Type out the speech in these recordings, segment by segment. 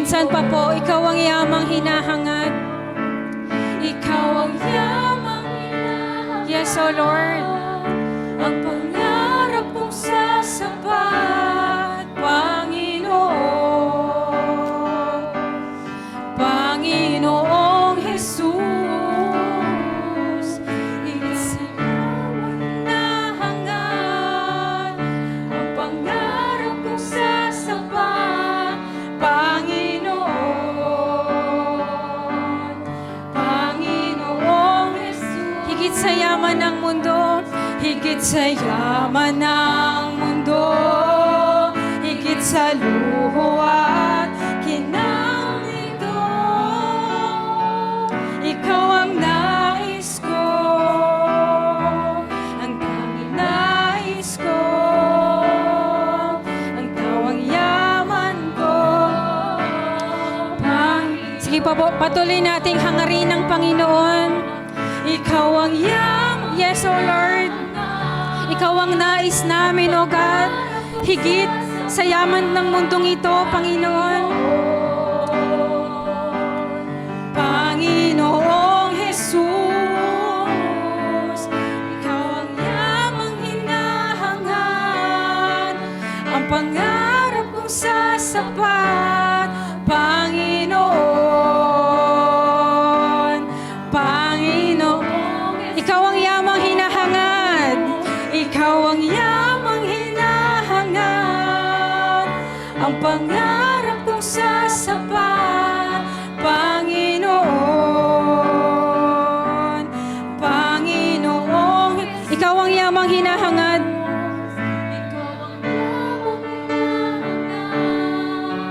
Minsan pa po, ikaw ang yamang hinahangad. Ikaw ang yamang hinahangad. Yes, O Lord. Ang pangarap kong sasapat, Panginoon. Panginoong Jesus, higit sa yamang hinahangad. Ang pangarap kong sasapat, Panginoon. Panginoong Jesus, higit sa yaman ng mundo, higit sa yaman ng mundo, higit sa luho at kinang nito. Ikaw ang nais ko, ang tanging nais ko, ang tawang yaman ko. Sige pa po, patuloy nating hangarin ng Panginoon. Ikaw ang yes, O Lord. Ikaw ang nais namin, O God. Higit sa yaman ng mundong ito, Panginoon. Panginoong Jesus, ikaw ang yamang hinahangad. Ang pangarap kong sasapat, Panginoon. Panginoon, ikaw ang yamang hinahangad. Ikaw ang yamang hinahangad. Ang pangarap kong sasapat, Panginoon. Panginoon, ikaw ang yamang hinahangad. Ikaw ang yamang hinahangad.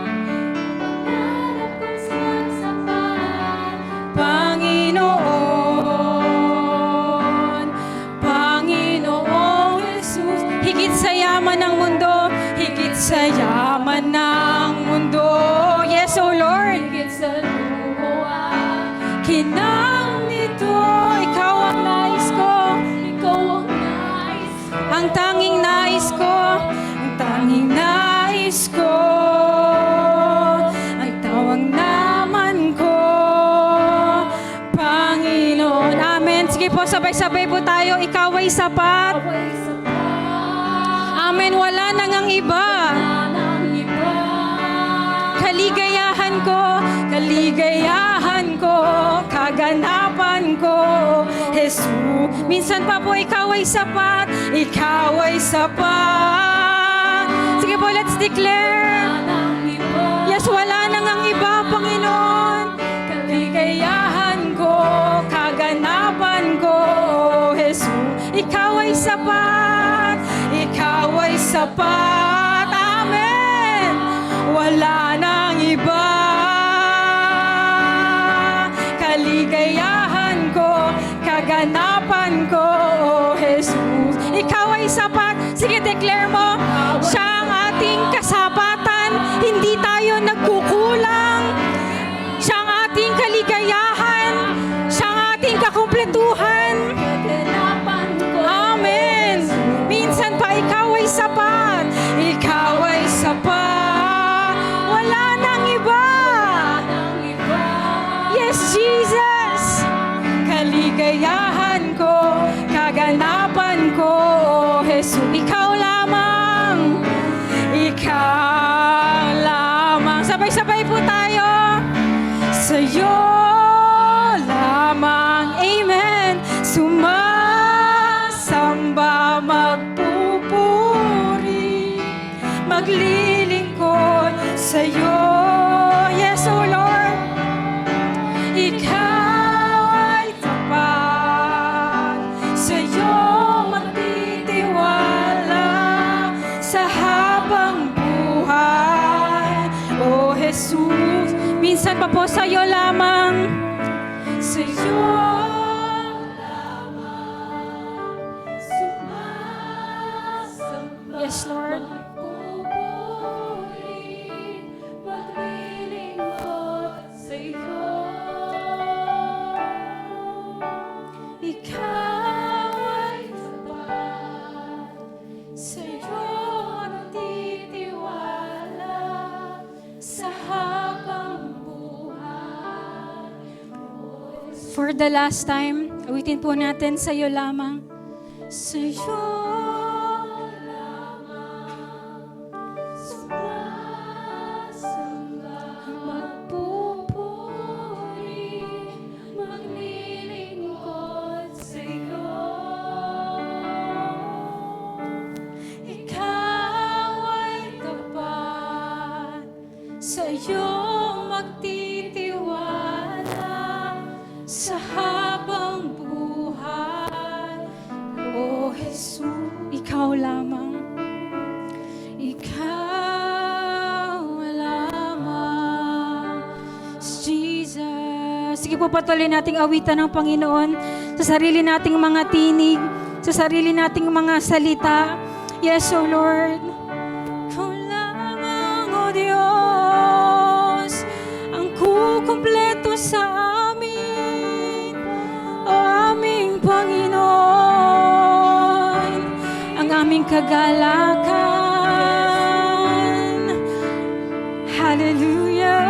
Ang pangarap kong sasapat, Panginoon. Panginoong Jesus, higit sa yaman ng mundo, higit sa yaman ng mundo. Yes, O Lord. Higit sa luho at kinang nito. Ikaw ang nais ko. Ikaw ang nais ko. Ang tanging nais ko. Ang tanging nais ko. Ang tawang naman ko, Panginoon. Amen. Sige po, sabay-sabay po tayo. Ikaw ay sapat. Amen. Wala nang ang iba. Kaligayahan ko, kaganapan ko, Jesus. Minsan pa po, ikaw ay sapat. Ikaw ay sapat. Sige po, let's declare. Yes, wala nang ang iba, Panginoon. Kaligayahan ko, kaganapan ko, Jesus. Ikaw ay sapat. Ikaw ay sapat. Amen. Wala nang iba. Kaligayahan ko, kaganapan ko, Jesus. Ikaw ay sapat. Sige, declare mo. Siya ang ating kasapatan. Hindi tayo nagkukulang. Siya ang ating kaligayahan. Siya ang ating kakumpletuhan. Amen. Minsan pa, ikaw ay sapat. Ikaw ay sapat. Wala nang iba. Yes, Jesus. Kaligayahan ko, kaganapan ko, Jesus. Ikaw lamang. Ikaw lamang. Sabay-sabay po tayo. Sa'yo lamang. Amen. Sumasamba, magpupuri, maglilingkod sa'yo. Yes, O Lord. Ikaw ay tapat. Sa'yo magtitiwala sa habang buhay, O Jesus. Minsan pa po sa'yo lamang. Sa'yo lamang. Sumasamba. Yes, Lord. Maglilingkod sa'yo. Ikaw ay tapat. Sa'yo nagtitiwala sa habang For the last time, awitin po natin sa'yo lamang. Sa'yo lamang sumasamba, magpupuri, maglilingkod sa'yo. Ikaw ay tapat, sa'yo magtitiwala sa habang buhay. O Jesus, ikaw lamang, ikaw lamang, Jesus. Sige po, patuloy nating awitan ng Panginoon sa sarili nating mga tinig, sa sarili nating mga salita. Yes, O Lord. Ikaw lamang, O Diyos, ang kukumpleto sa amin, O aming Panginoon, ang aming kagalakan. Hallelujah.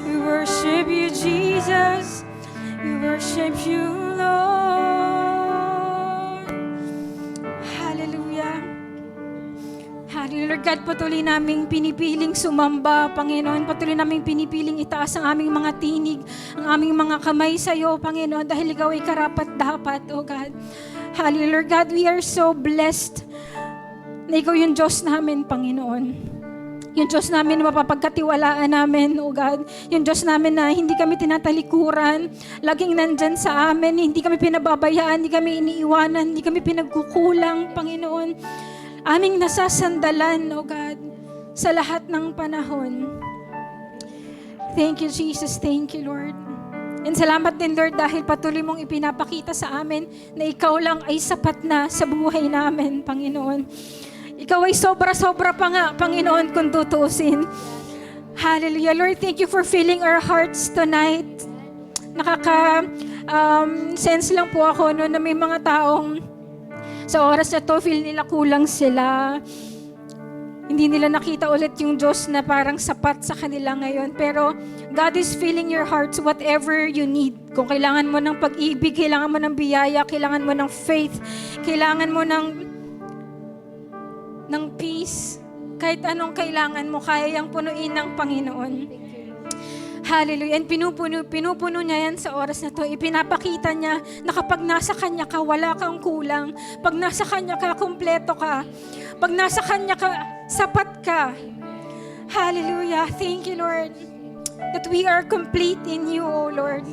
We worship you, Jesus. We worship you, Lord. Hallelujah. Hallelujah. Lord God, patuloy naming pinipiling sumamba, Panginoon. Patuloy naming pinipiling itaas ang aming mga tinig, ang aming mga kamay sa iyo, Panginoon, dahil ikaw ay karapat-dapat, oh God. Hallelujah. Lord God, we are so blessed na ikaw yung Diyos namin, Panginoon. Yung Diyos namin na mapapagkatiwalaan namin, oh God. Yung Diyos namin na hindi kami tinatalikuran, laging nandyan sa amin, hindi kami pinababayaan, hindi kami iniiwanan, hindi kami pinagkukulang, Panginoon. Aming nasasandalan, oh God, sa lahat ng panahon. Thank you, Jesus. Thank you, Lord. And salamat din, Lord, dahil patuloy mong ipinapakita sa amin na ikaw lang ay sapat na sa buhay namin, Panginoon. Ikaw ay sobra-sobra pa nga, Panginoon, kung tutuusin. Hallelujah. Lord, thank you for filling our hearts tonight. Sense lang po ako no, na may mga taong sa oras na to, feel nila kulang sila. Hindi nila nakita ulit yung Diyos na parang sapat sa kanila ngayon. Pero God is filling your hearts whatever you need. Kung kailangan mo ng pag-ibig, kailangan mo ng biyaya, kailangan mo ng faith, kailangan mo ng peace, kahit anong kailangan mo, kaya yang punuin ng Panginoon. Hallelujah. And pinupuno niya yan sa oras na to. Ipinapakita niya na kapag nasa Kanya ka, wala kang kulang. Pag nasa Kanya ka, kumpleto ka. Pag nasa Kanya ka, sapat ka. Hallelujah. Thank you, Lord, that we are complete in you, O Lord.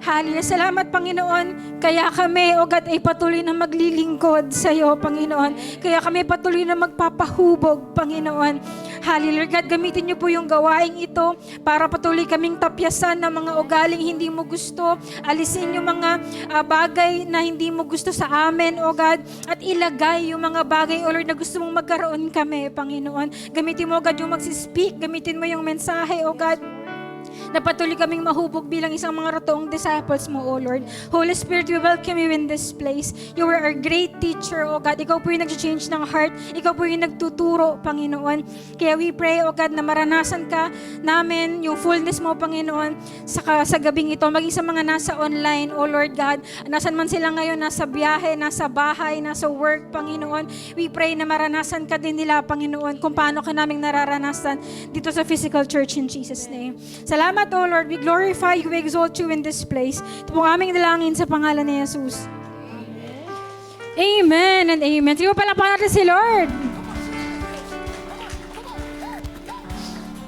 Hallelujah. Salamat, Panginoon. Kaya kami, O God, ay patuloy na maglilingkod sa iyo, Panginoon. Kaya kami patuloy na magpapahubog, Panginoon. Hallelujah. God, gamitin niyo po yung gawaing ito para patuloy kaming tapyasan ng mga ugaling hindi mo gusto. Alisin yung mga bagay na hindi mo gusto sa amin, O God. At ilagay yung mga bagay, O Lord, na gusto mong magkaroon kami, Panginoon. Gamitin mo, O God, yung magsispeak. Gamitin mo yung mensahe, O God, na patuloy kaming mahubog bilang isang mga rotoong disciples mo, O Lord. Holy Spirit, we welcome you in this place. You are our great teacher, O God. Ikaw po yung nag-change ng heart. Ikaw po yung nagtuturo, Panginoon. Kaya we pray, O God, na maranasan ka namin yung fullness mo, Panginoon, sa gabing ito. Maging sa mga nasa online, O Lord God. Nasan man sila ngayon, nasa biyahe, nasa bahay, nasa work, Panginoon. We pray na maranasan ka din nila, Panginoon, kung paano ka naming nararanasan dito sa physical church in Jesus' name. Salamat, O Lord. We glorify you, we exalt you in this place. Ito pong aming dalangin sa pangalan ni Jesus. Amen and amen. Sige po, palapakan natin si Lord.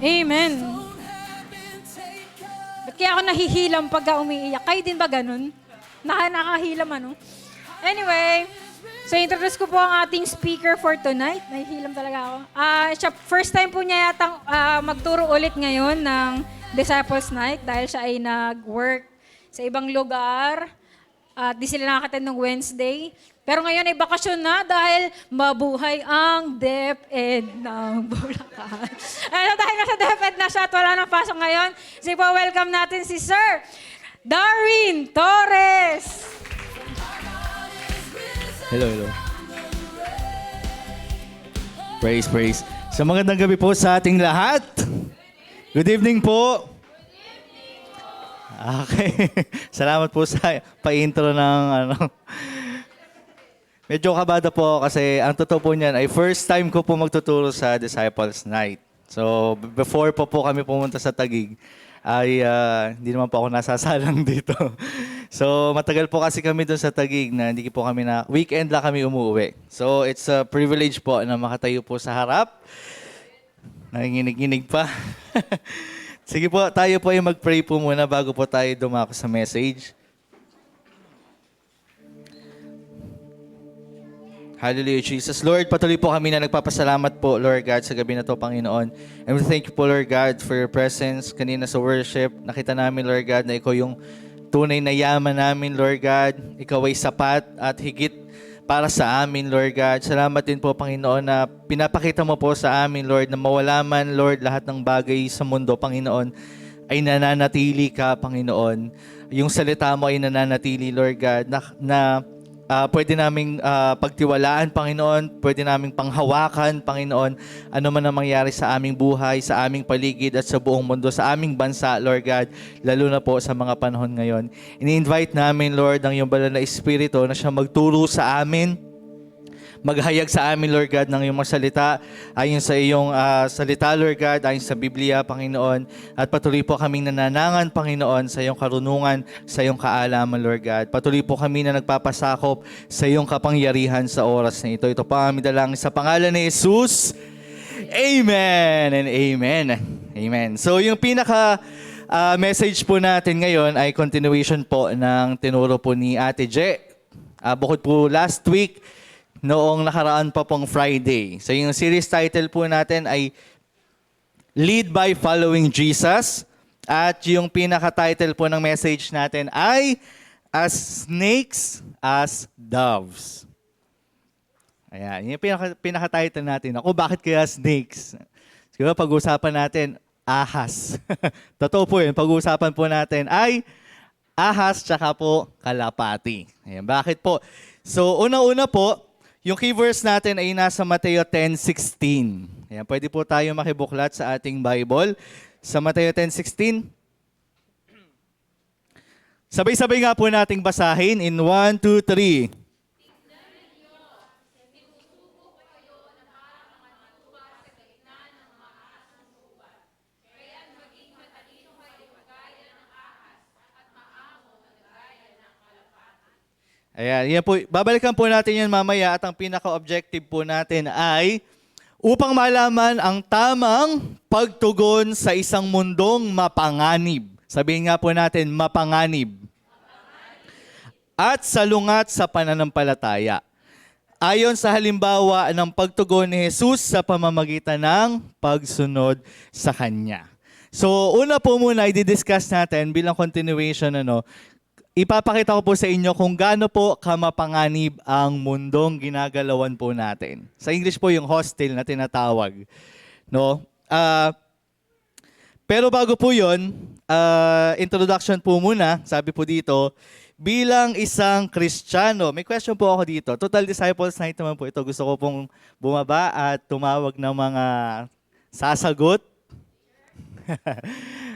Amen. Ba't kaya ako nahihilam pagka umiiyak? Kayo din ba ganun? Nakahilam ano? Anyway, so introduce ko po ang ating speaker for tonight. Nahihilam talaga ako. First time po niya yatang magturo ulit ngayon ng Disciples Night dahil siya ay nag-work sa ibang lugar at di sila nakaka-attend ng Wednesday. Pero ngayon ay bakasyon na dahil mabuhay ang DepEd ng Bulacan. Dahil nasa DepEd na siya at wala nang pasok ngayon, sige po, welcome natin si Sir Darwin Torres. Hello. Praise, praise. So magandang gabi po sa ating lahat. Good evening po. Okay. Salamat po sa pa-intro ng Medyo kabado po ako kasi ang totoo po niyan ay first time ko po magtuturo sa Disciples Night. So before po kami pumunta sa Taguig ay hindi naman po ako nasasalang dito. So matagal po kasi kami doon sa Taguig na hindi po kami na weekend lang kami umuwi. So it's a privilege po na makatayo po sa harap. Nanginginig-nginig pa. Sige po, tayo po ay mag-pray po muna bago po tayo dumako sa message. Hallelujah, Jesus. Lord, patuloy po kami na nagpapasalamat po, Lord God, sa gabi na to, Panginoon. And we thank you po, Lord God, for your presence. Kanina sa worship, nakita namin, Lord God, na ikaw yung tunay na yaman namin, Lord God. Ikaw ay sapat at higit para sa amin, Lord God. Salamat din po, Panginoon, na pinapakita mo po sa amin, Lord, na mawala man, Lord, lahat ng bagay sa mundo, Panginoon, ay nananatili ka, Panginoon. Yung salita mo ay nananatili, Lord God, na pwede naming pagtiwalaan, Panginoon, pwede naming panghawakan, Panginoon, ano man ang mangyari sa aming buhay, sa aming paligid at sa buong mundo, sa aming bansa, Lord God, lalo na po sa mga panahon ngayon. Ini-invite namin, Lord, ang iyong banal na Espiritu na siya magturo sa amin, maghayag sa amin, Lord God, ng iyong mga salita, ayon sa iyong salita, Lord God, ayon sa Biblia, Panginoon. At patuloy po kaming nananangan, Panginoon, sa iyong karunungan, sa iyong kaalaman, Lord God. Patuloy po kami na nagpapasakop sa iyong kapangyarihan sa oras na ito. Ito pa aming dalangin sa pangalan ni Jesus. Amen and amen. Amen. So yung message po natin ngayon ay continuation po ng tinuro po ni Ate Je. Bukod po last week, noong nakaraan pa pong Friday. So yung series title po natin ay Lead by Following Jesus. At yung pinaka-title po ng message natin ay As Snakes, as Doves. Ayan, yung pinaka-title natin. Ako, bakit kaya snakes? Siguro pag-uusapan natin, ahas. Totoo po yun, pag-uusapan po natin ay ahas tsaka po kalapati. Ayan, bakit po? So, una-una po, yung key verse natin ay nasa Mateo 10:16. Ayan, pwede po tayo makibuklat sa ating Bible. Sa Mateo 10:16. Sabay-sabay nga po nating basahin in 1, 2, 3. Ayan, yan po. Babalikan po natin yan mamaya at ang pinaka-objective po natin ay upang malaman ang tamang pagtugon sa isang mundong mapanganib. Sabihin nga po natin, mapanganib. At salungat sa pananampalataya. Ayon sa halimbawa ng pagtugon ni Jesus sa pamamagitan ng pagsunod sa Kanya. So, una po muna i-discuss natin bilang continuation, ipapakita ko po sa inyo kung gaano po kamapanganib ang mundong ginagalawan po natin. Sa English po yung hostile na tinatawag. No? Pero bago po yun, introduction po muna, sabi po dito, bilang isang Kristiyano, may question po ako dito. Total Disciples Night naman po ito. Gusto ko pong bumaba at tumawag ng mga sasagot.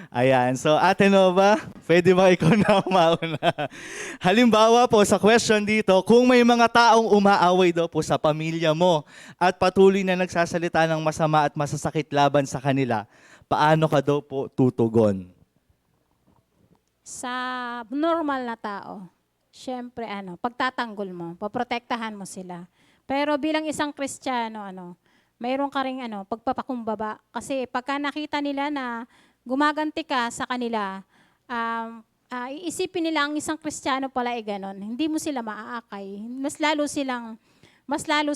Ayan. So, Ate Nova, pwede ba ikaw na umauna? Halimbawa po sa question dito, kung may mga taong umaaway daw po sa pamilya mo at patuloy na nagsasalita ng masama at masasakit laban sa kanila, paano ka daw po tutugon? Sa normal na tao, syempre pagtatanggol mo, poprotektahan mo sila. Pero bilang isang Kristiyano, mayroon ka ring pagpapakumbaba. Kasi pagka nakita nila na gumaganti ka sa kanila, iisipin nila ang isang Kristiyano pala ay ganon. Hindi mo sila maaakay. Mas lalo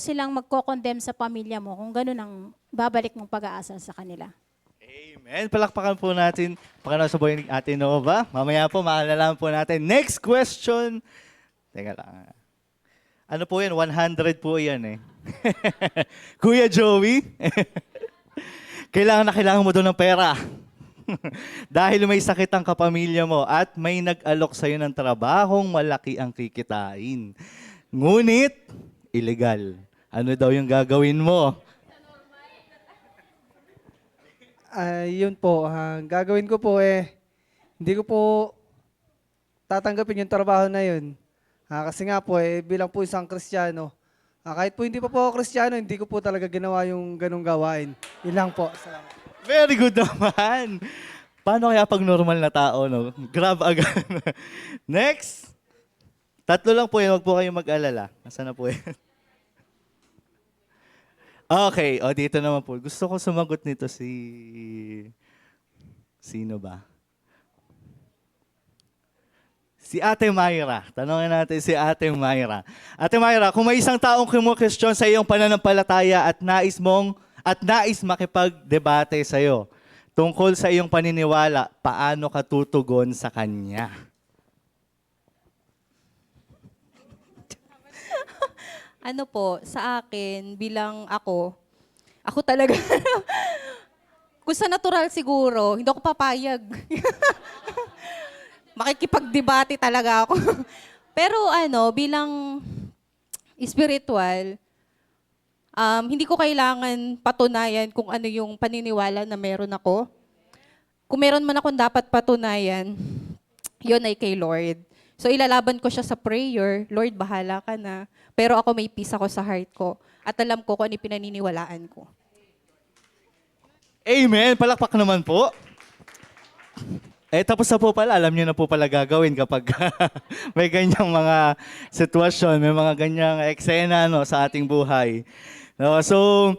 silang magko-condemn sa pamilya mo kung ganon ang babalik mong pag-aasal sa kanila. Amen. Palakpakan po natin. Pakanasaboy ni Ate Nova. Mamaya po, maalalaman po natin. Next question. Teka lang. Ano po yan? 100 po yan eh. Kuya Joey, kailangan mo doon ng pera. Dahil may sakit ang kapamilya mo at may nag-alok sa'yo ng trabahong malaki ang kikitain. Ngunit, illegal. Ano daw yung gagawin mo? Yun po, gagawin ko po hindi ko po tatanggapin yung trabaho na yun. Kasi nga po, bilang po isang Kristiyano, kahit po hindi pa po ako Kristiyano, hindi ko po talaga ginawa yung ganong gawain. Yun lang po. Salamat. Very good naman. Paano kaya pag normal na tao, no? Grab agad. Next. 3 lang po yan, wag po kayong mag-alala. Nasaan na po yan? Okay, dito naman po. Gusto ko sumagot nito si... Sino ba? Si Ate Myra. Tanongin natin si Ate Myra. Ate Myra, kung may isang taong kumukestyon sa iyong pananampalataya at nais makipagdebate sa iyo tungkol sa iyong paniniwala, paano ka tutugon sa kanya? Ano po, sa akin, bilang ako talaga, kung sa natural siguro, hindi ako papayag. Makikipagdebate talaga ako. Pero bilang spiritual, hindi ko kailangan patunayan kung ano yung paniniwala na meron ako. Kung meron man akong dapat patunayan, yun ay kay Lord. So ilalaban ko siya sa prayer, Lord, bahala ka na. Pero ako may peace ako sa heart ko. At alam ko kung ano yung pinaniniwalaan ko. Amen! Palakpak naman po. Tapos na po pala. Alam niyo na po pala gagawin kapag may ganyang mga sitwasyon, may mga ganyang eksena sa ating buhay. No, so,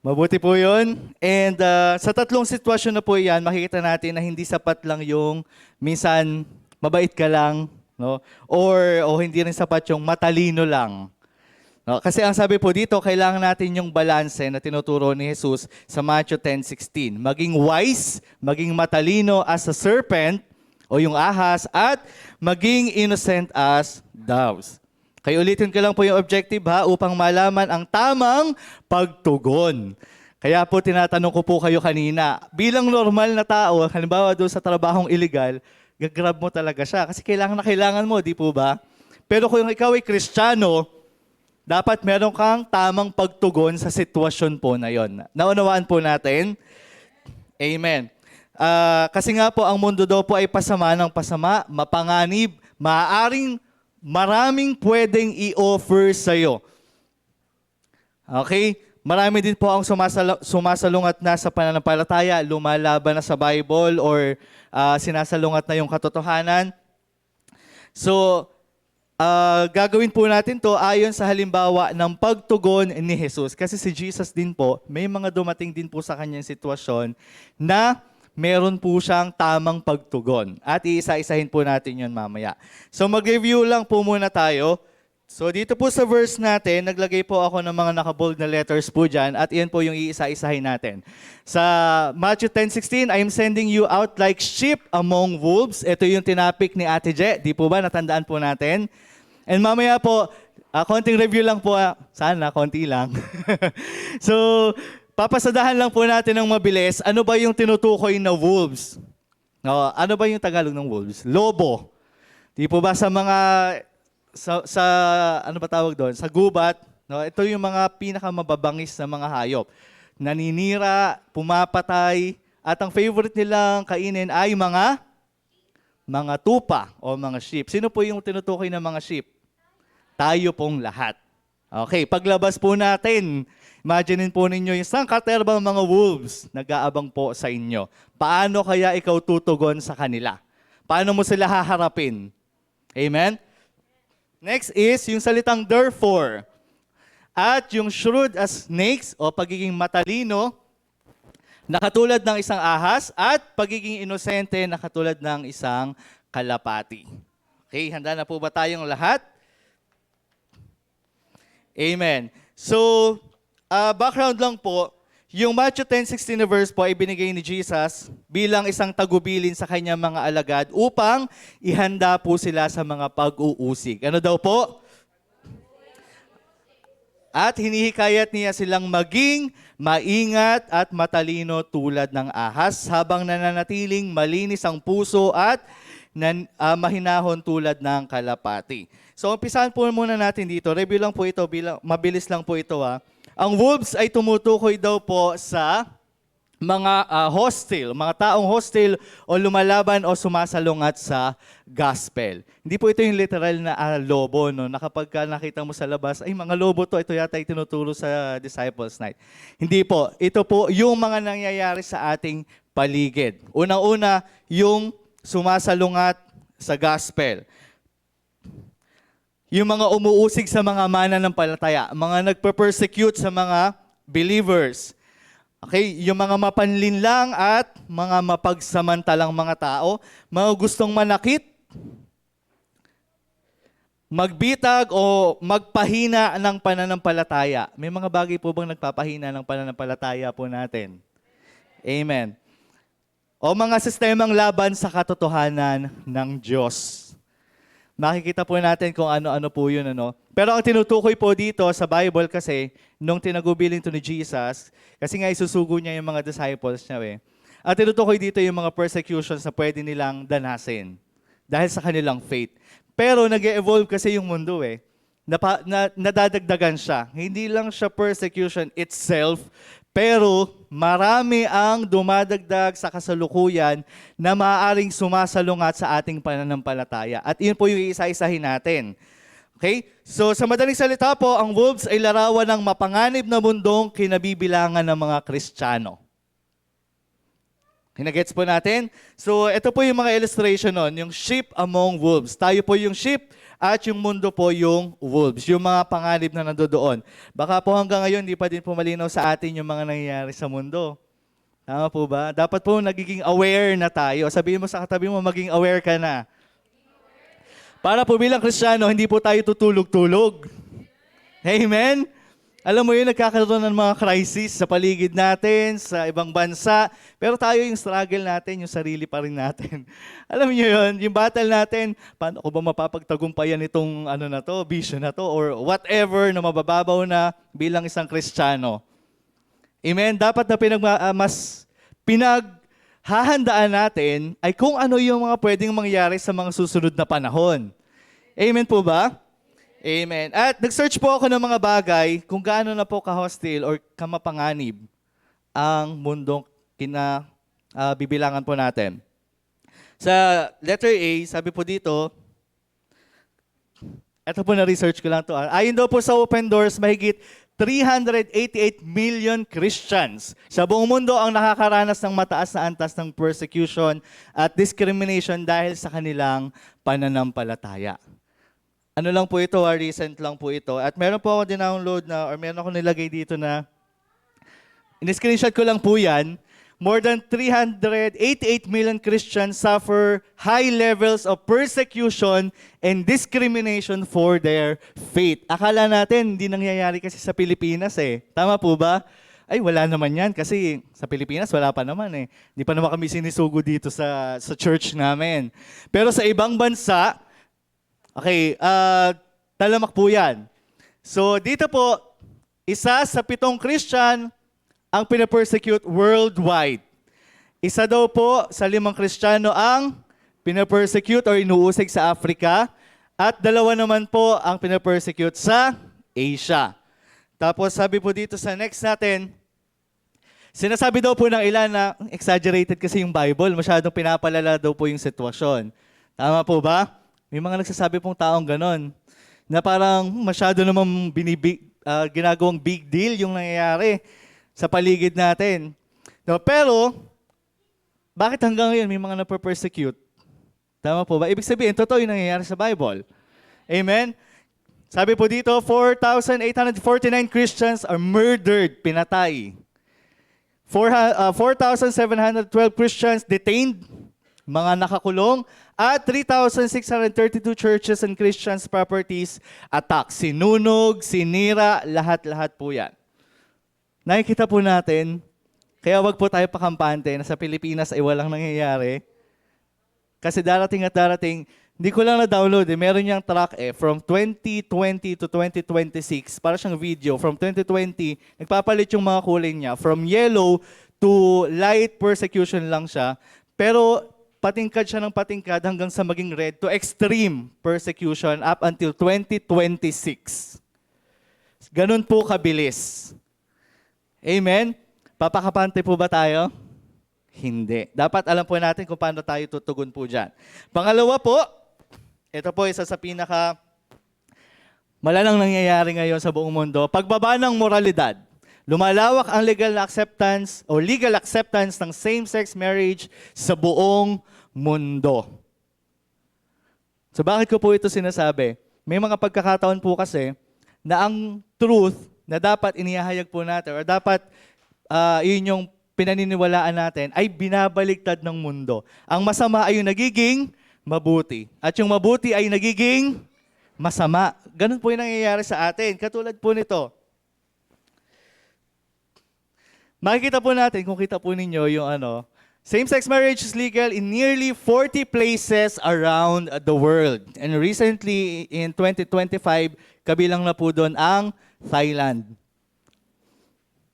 mabuti po yun. And sa 3 sitwasyon na po yan, makikita natin na hindi sapat lang yung minsan mabait ka lang, no? Or hindi rin sapat yung matalino lang. No? Kasi ang sabi po dito, kailangan natin yung balanse na tinuturo ni Jesus sa Matthew 10:16. Maging wise, maging matalino as a serpent o yung ahas, at maging innocent as doves. Kaya ulitin ko lang po yung objective upang malaman ang tamang pagtugon. Kaya po tinatanong ko po kayo kanina, bilang normal na tao, halimbawa doon sa trabahong illegal, gagrab mo talaga siya kasi kailangan na kailangan mo, di po ba? Pero kung ikaw ay Kristiyano, dapat meron kang tamang pagtugon sa sitwasyon po na yon. Naunawaan po natin? Amen. Kasi nga po, ang mundo daw po ay pasama ng pasama, mapanganib, maaaring maraming pwedeng i-offer sa'yo. Okay? Marami din po ang sumasalungat na sa pananampalataya, lumalaban na sa Bible, or sinasalungat na yung katotohanan. So, gagawin po natin to ayon sa halimbawa ng pagtugon ni Jesus. Kasi si Jesus din po, may mga dumating din po sa kanyang sitwasyon na meron po siyang tamang pagtugon. At iisa-isahin po natin yun mamaya. So mag-review lang po muna tayo. So dito po sa verse natin, naglagay po ako ng mga nakabold na letters po dyan, at iyan po yung iisa-isahin natin. Sa Matthew 10:16, I am sending you out like sheep among wolves. Ito yung tinapik ni Ate Je. Di po ba? Natandaan po natin. And mamaya po, konting review lang po. Sana, konti lang. So, papasadahan lang po natin ng mabilis. Ano ba yung tinutukoy na wolves? No, ano ba yung Tagalog ng wolves? Lobo. Di po ba sa mga, sa ano ba tawag doon? Sa gubat, no? Ito yung mga pinakamababangis na mga hayop. Naninira, pumapatay, at ang favorite nilang kainin ay mga tupa o mga sheep. Sino po yung tinutukoy ng mga sheep? Tayo pong lahat. Okay, paglabas po natin, imagine po ninyo yung sangkaterbang mga wolves nag-aabang po sa inyo. Paano kaya ikaw tutugon sa kanila? Paano mo sila haharapin? Amen? Next is yung salitang therefore. At yung shrewd as snakes o pagiging matalino na katulad ng isang ahas, at pagiging inosente na katulad ng isang kalapati. Okay, handa na po ba tayong lahat? Amen. So, background lang po, yung Matthew 10:16 na verse po ay binigay ni Jesus bilang isang tagubilin sa kanyang mga alagad upang ihanda po sila sa mga pag-uusig. Ano daw po? At hinihikayat niya silang maging maingat at matalino tulad ng ahas habang nananatiling malinis ang puso at mahinahon tulad ng kalapati. So umpisahan po muna natin dito. Review lang po ito, mabilis lang po ito. Ang wolves ay tumutukoy daw po sa mga hostile, mga taong hostile o lumalaban o sumasalungat sa gospel. Hindi po ito yung literal na lobo, no? Na kapag nakita mo sa labas, ay mga lobo to, ito yata yung tinuturo sa Disciples Night. Hindi po. Ito po yung mga nangyayari sa ating paligid. Unang-una, yung sumasalungat sa gospel. Yung mga umuusig sa mga mananampalataya, mga nagpe-persecute sa mga believers. Okay, yung mga mapanlinlang at mga mapagsamantalang mga tao, mga gustong manakit, magbitag o magpahina ng pananampalataya. May mga bagay po bang nagpapahina ng pananampalataya po natin? Amen. O mga sistemang laban sa katotohanan ng Diyos. Makikita po natin kung ano-ano po yun. Ano? Pero ang tinutukoy po dito sa Bible kasi, nung tinagubilin to ni Jesus, kasi nga isusugo niya yung mga disciples niya. Ang tinutukoy dito yung mga persecutions na pwede nilang danasin dahil sa kanilang faith. Pero nag-evolve kasi yung mundo nadadagdagan siya. Hindi lang siya persecution itself, pero marami ang dumadagdag sa kasalukuyan na maaaring sumasalungat sa ating pananampalataya. At yun po yung isa-isahin natin. Okay? So sa madaling salita po, ang wolves ay larawan ng mapanganib na mundong kinabibilangan ng mga Kristiyano. Hinagets po natin? So ito po yung mga illustration nun, yung sheep among wolves. Tayo po yung sheep at yung mundo po yung wolves, yung mga panganib na nandoon. Baka po hanggang ngayon, di pa din po malinaw sa atin yung mga nangyayari sa mundo. Tama po ba? Dapat po nagiging aware na tayo. Sabihin mo sa katabi mo, maging aware ka na. Para po bilang Kristiyano, hindi po tayo tutulog-tulog. Amen? Alam mo yun, nagkakaroon ng mga crisis sa paligid natin, sa ibang bansa. Pero tayo yung struggle natin, yung sarili pa rin natin. Alam niyo yun, yung battle natin, paano ko ba mapapagtagumpayan itong vision na to, or whatever na mabababaw na bilang isang Kristiyano. Amen? Dapat na mas pinaghahandaan natin ay kung ano yung mga pwedeng mangyari sa mga susunod na panahon. Amen po ba? Amen. At nag-search po ako ng mga bagay kung gaano na po ka-hostile or kamapanganib ang mundong bibilangan po natin. Sa letter A, sabi po dito, ito po na-research ko lang to. Ayon daw po sa Open Doors, mahigit 388 million Christians sa buong mundo ang nakakaranas ng mataas na antas ng persecution at discrimination dahil sa kanilang pananampalataya. Ano lang po ito, recent lang po ito. At meron po ako dinownload or meron ako nilagay dito na, in-screenshot ko lang po yan, more than 388 million Christians suffer high levels of persecution and discrimination for their faith. Akala natin, hindi nangyayari kasi sa Pilipinas Tama po ba? Ay, wala naman yan kasi sa Pilipinas wala pa naman Hindi pa naman kami sinisugo dito sa church namin. Pero sa ibang bansa, talamak po yan. So dito po, isa sa 7 Christian ang pinapersecute worldwide. Isa daw po sa 5 Kristiyano ang pinapersecute or inuusig sa Africa. At 2 naman po ang pinapersecute sa Asia. Tapos sabi po dito sa next natin, sinasabi daw po ng ilan na exaggerated kasi yung Bible, masyadong pinapalala daw po yung sitwasyon. Tama po ba? May mga nagsasabi pong taong ganon, na parang masyado namang ginagawang big deal yung nangyayari sa paligid natin. No, pero, bakit hanggang ngayon may mga nape-persecute? Tama po ba? Ibig sabihin, totoo yung nangyayari sa Bible. Amen? Sabi po dito, 4,849 Christians are murdered, pinatay. 4,712 Christians detained, mga nakakulong, at 3,632 churches and Christians properties attacked. Sinunog, sinira, lahat-lahat po yan. Nakikita po natin, kaya wag po tayo pakampante na sa Pilipinas ay walang nangyayari. Kasi darating at darating, hindi ko lang na-download meron niyang track from 2020 to 2026, para siyang video, from 2020, nagpapalit yung mga kulay niya, from yellow to light persecution lang siya, pero patingkad siya ng patingkad hanggang sa maging red to extreme persecution up until 2026. Ganun po kabilis. Amen? Papakapante po ba tayo? Hindi. Dapat alam po natin kung paano tayo tutugon po dyan. Pangalawa po, ito po isa sa pinaka malalang nangyayari ngayon sa buong mundo, pagbaba ng moralidad. Lumalawak ang legal acceptance ng same-sex marriage sa buong mundo. So bakit ko po ito sinasabi? May mga pagkakataon po kasi na ang truth na dapat inihahayag po natin or dapat yun yung pinaniniwalaan natin ay binabaliktad ng mundo. Ang masama ay yung nagiging mabuti. At yung mabuti ay nagiging masama. Ganun po yung nangyayari sa atin. Katulad po nito. Makikita po natin, kung kita po ninyo yung same-sex marriage is legal in nearly 40 places around the world. And recently, in 2025, kabilang na po doon ang Thailand.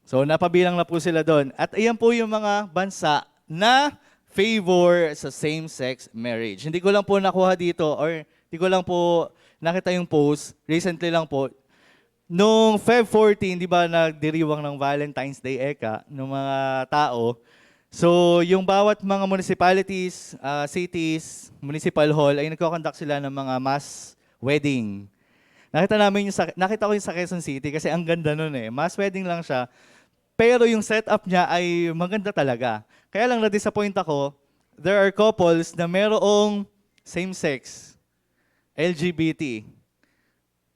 So napabilang na po sila doon. At ayan po yung mga bansa na favor sa same-sex marriage. Hindi ko lang po nakuha dito or hindi ko lang po nakita yung post. Recently lang po. Noong Feb 14, di ba nagdiriwang ng Valentine's Day ng mga tao. So yung bawat mga municipalities, cities, municipal hall ay nagko-conduct sila ng mga mass wedding. Nakita ko yung sa Quezon City kasi ang ganda nun eh. Mass wedding lang siya. Pero yung setup niya ay maganda talaga. Kaya lang na-disappoint ako, there are couples na merong same-sex, LGBT,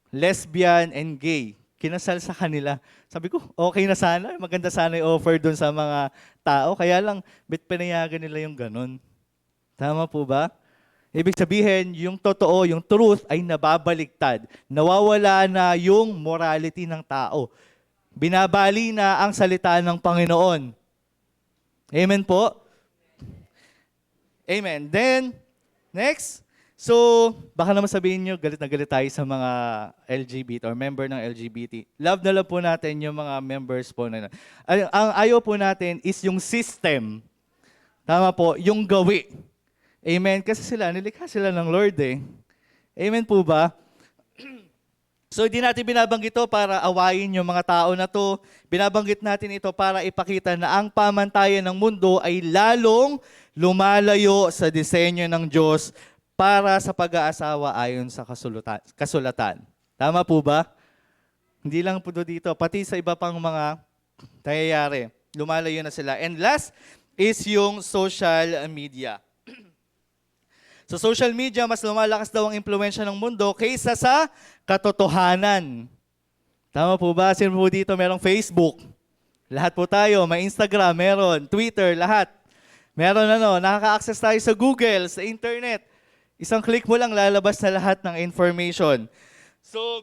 lesbian and gay. Kinasal sa kanila. Sabi ko, okay na sana. Maganda sana yung offer dun sa mga tao. Kaya lang, bit pinayagan nila yung ganun. Tama po ba? Ibig sabihin, yung totoo, yung truth ay nababaliktad. Nawawala na yung morality ng tao. Binabali na ang salita ng Panginoon. Amen po? Amen. Then, next. So, baka naman sabihin nyo, galit na galit tayo sa mga LGBT or member ng LGBT. Love na love po natin yung mga members po na. Ang ayaw po natin is yung system. Tama po, yung gawi. Amen. Kasi nilikha sila ng Lord eh. Amen po ba? So, hindi natin binabanggit ito para awayin yung mga tao na to. Binabanggit natin ito para ipakita na ang pamantayan ng mundo ay lalong lumalayo sa disenyo ng Diyos para sa pag-aasawa ayon sa kasulatan. Tama po ba? Hindi lang po dito, pati sa iba pang mga nangyayari. Lumalayo na sila. And last is yung social media. Sa social media, mas lumalakas daw ang impluwensya ng mundo kaysa sa katotohanan. Tama po ba? Sino po dito merong Facebook? Lahat po tayo. May Instagram, meron. Twitter, lahat. Meron nakaka-access tayo sa Google, sa internet. Isang click mo lang, lalabas na lahat ng information. So,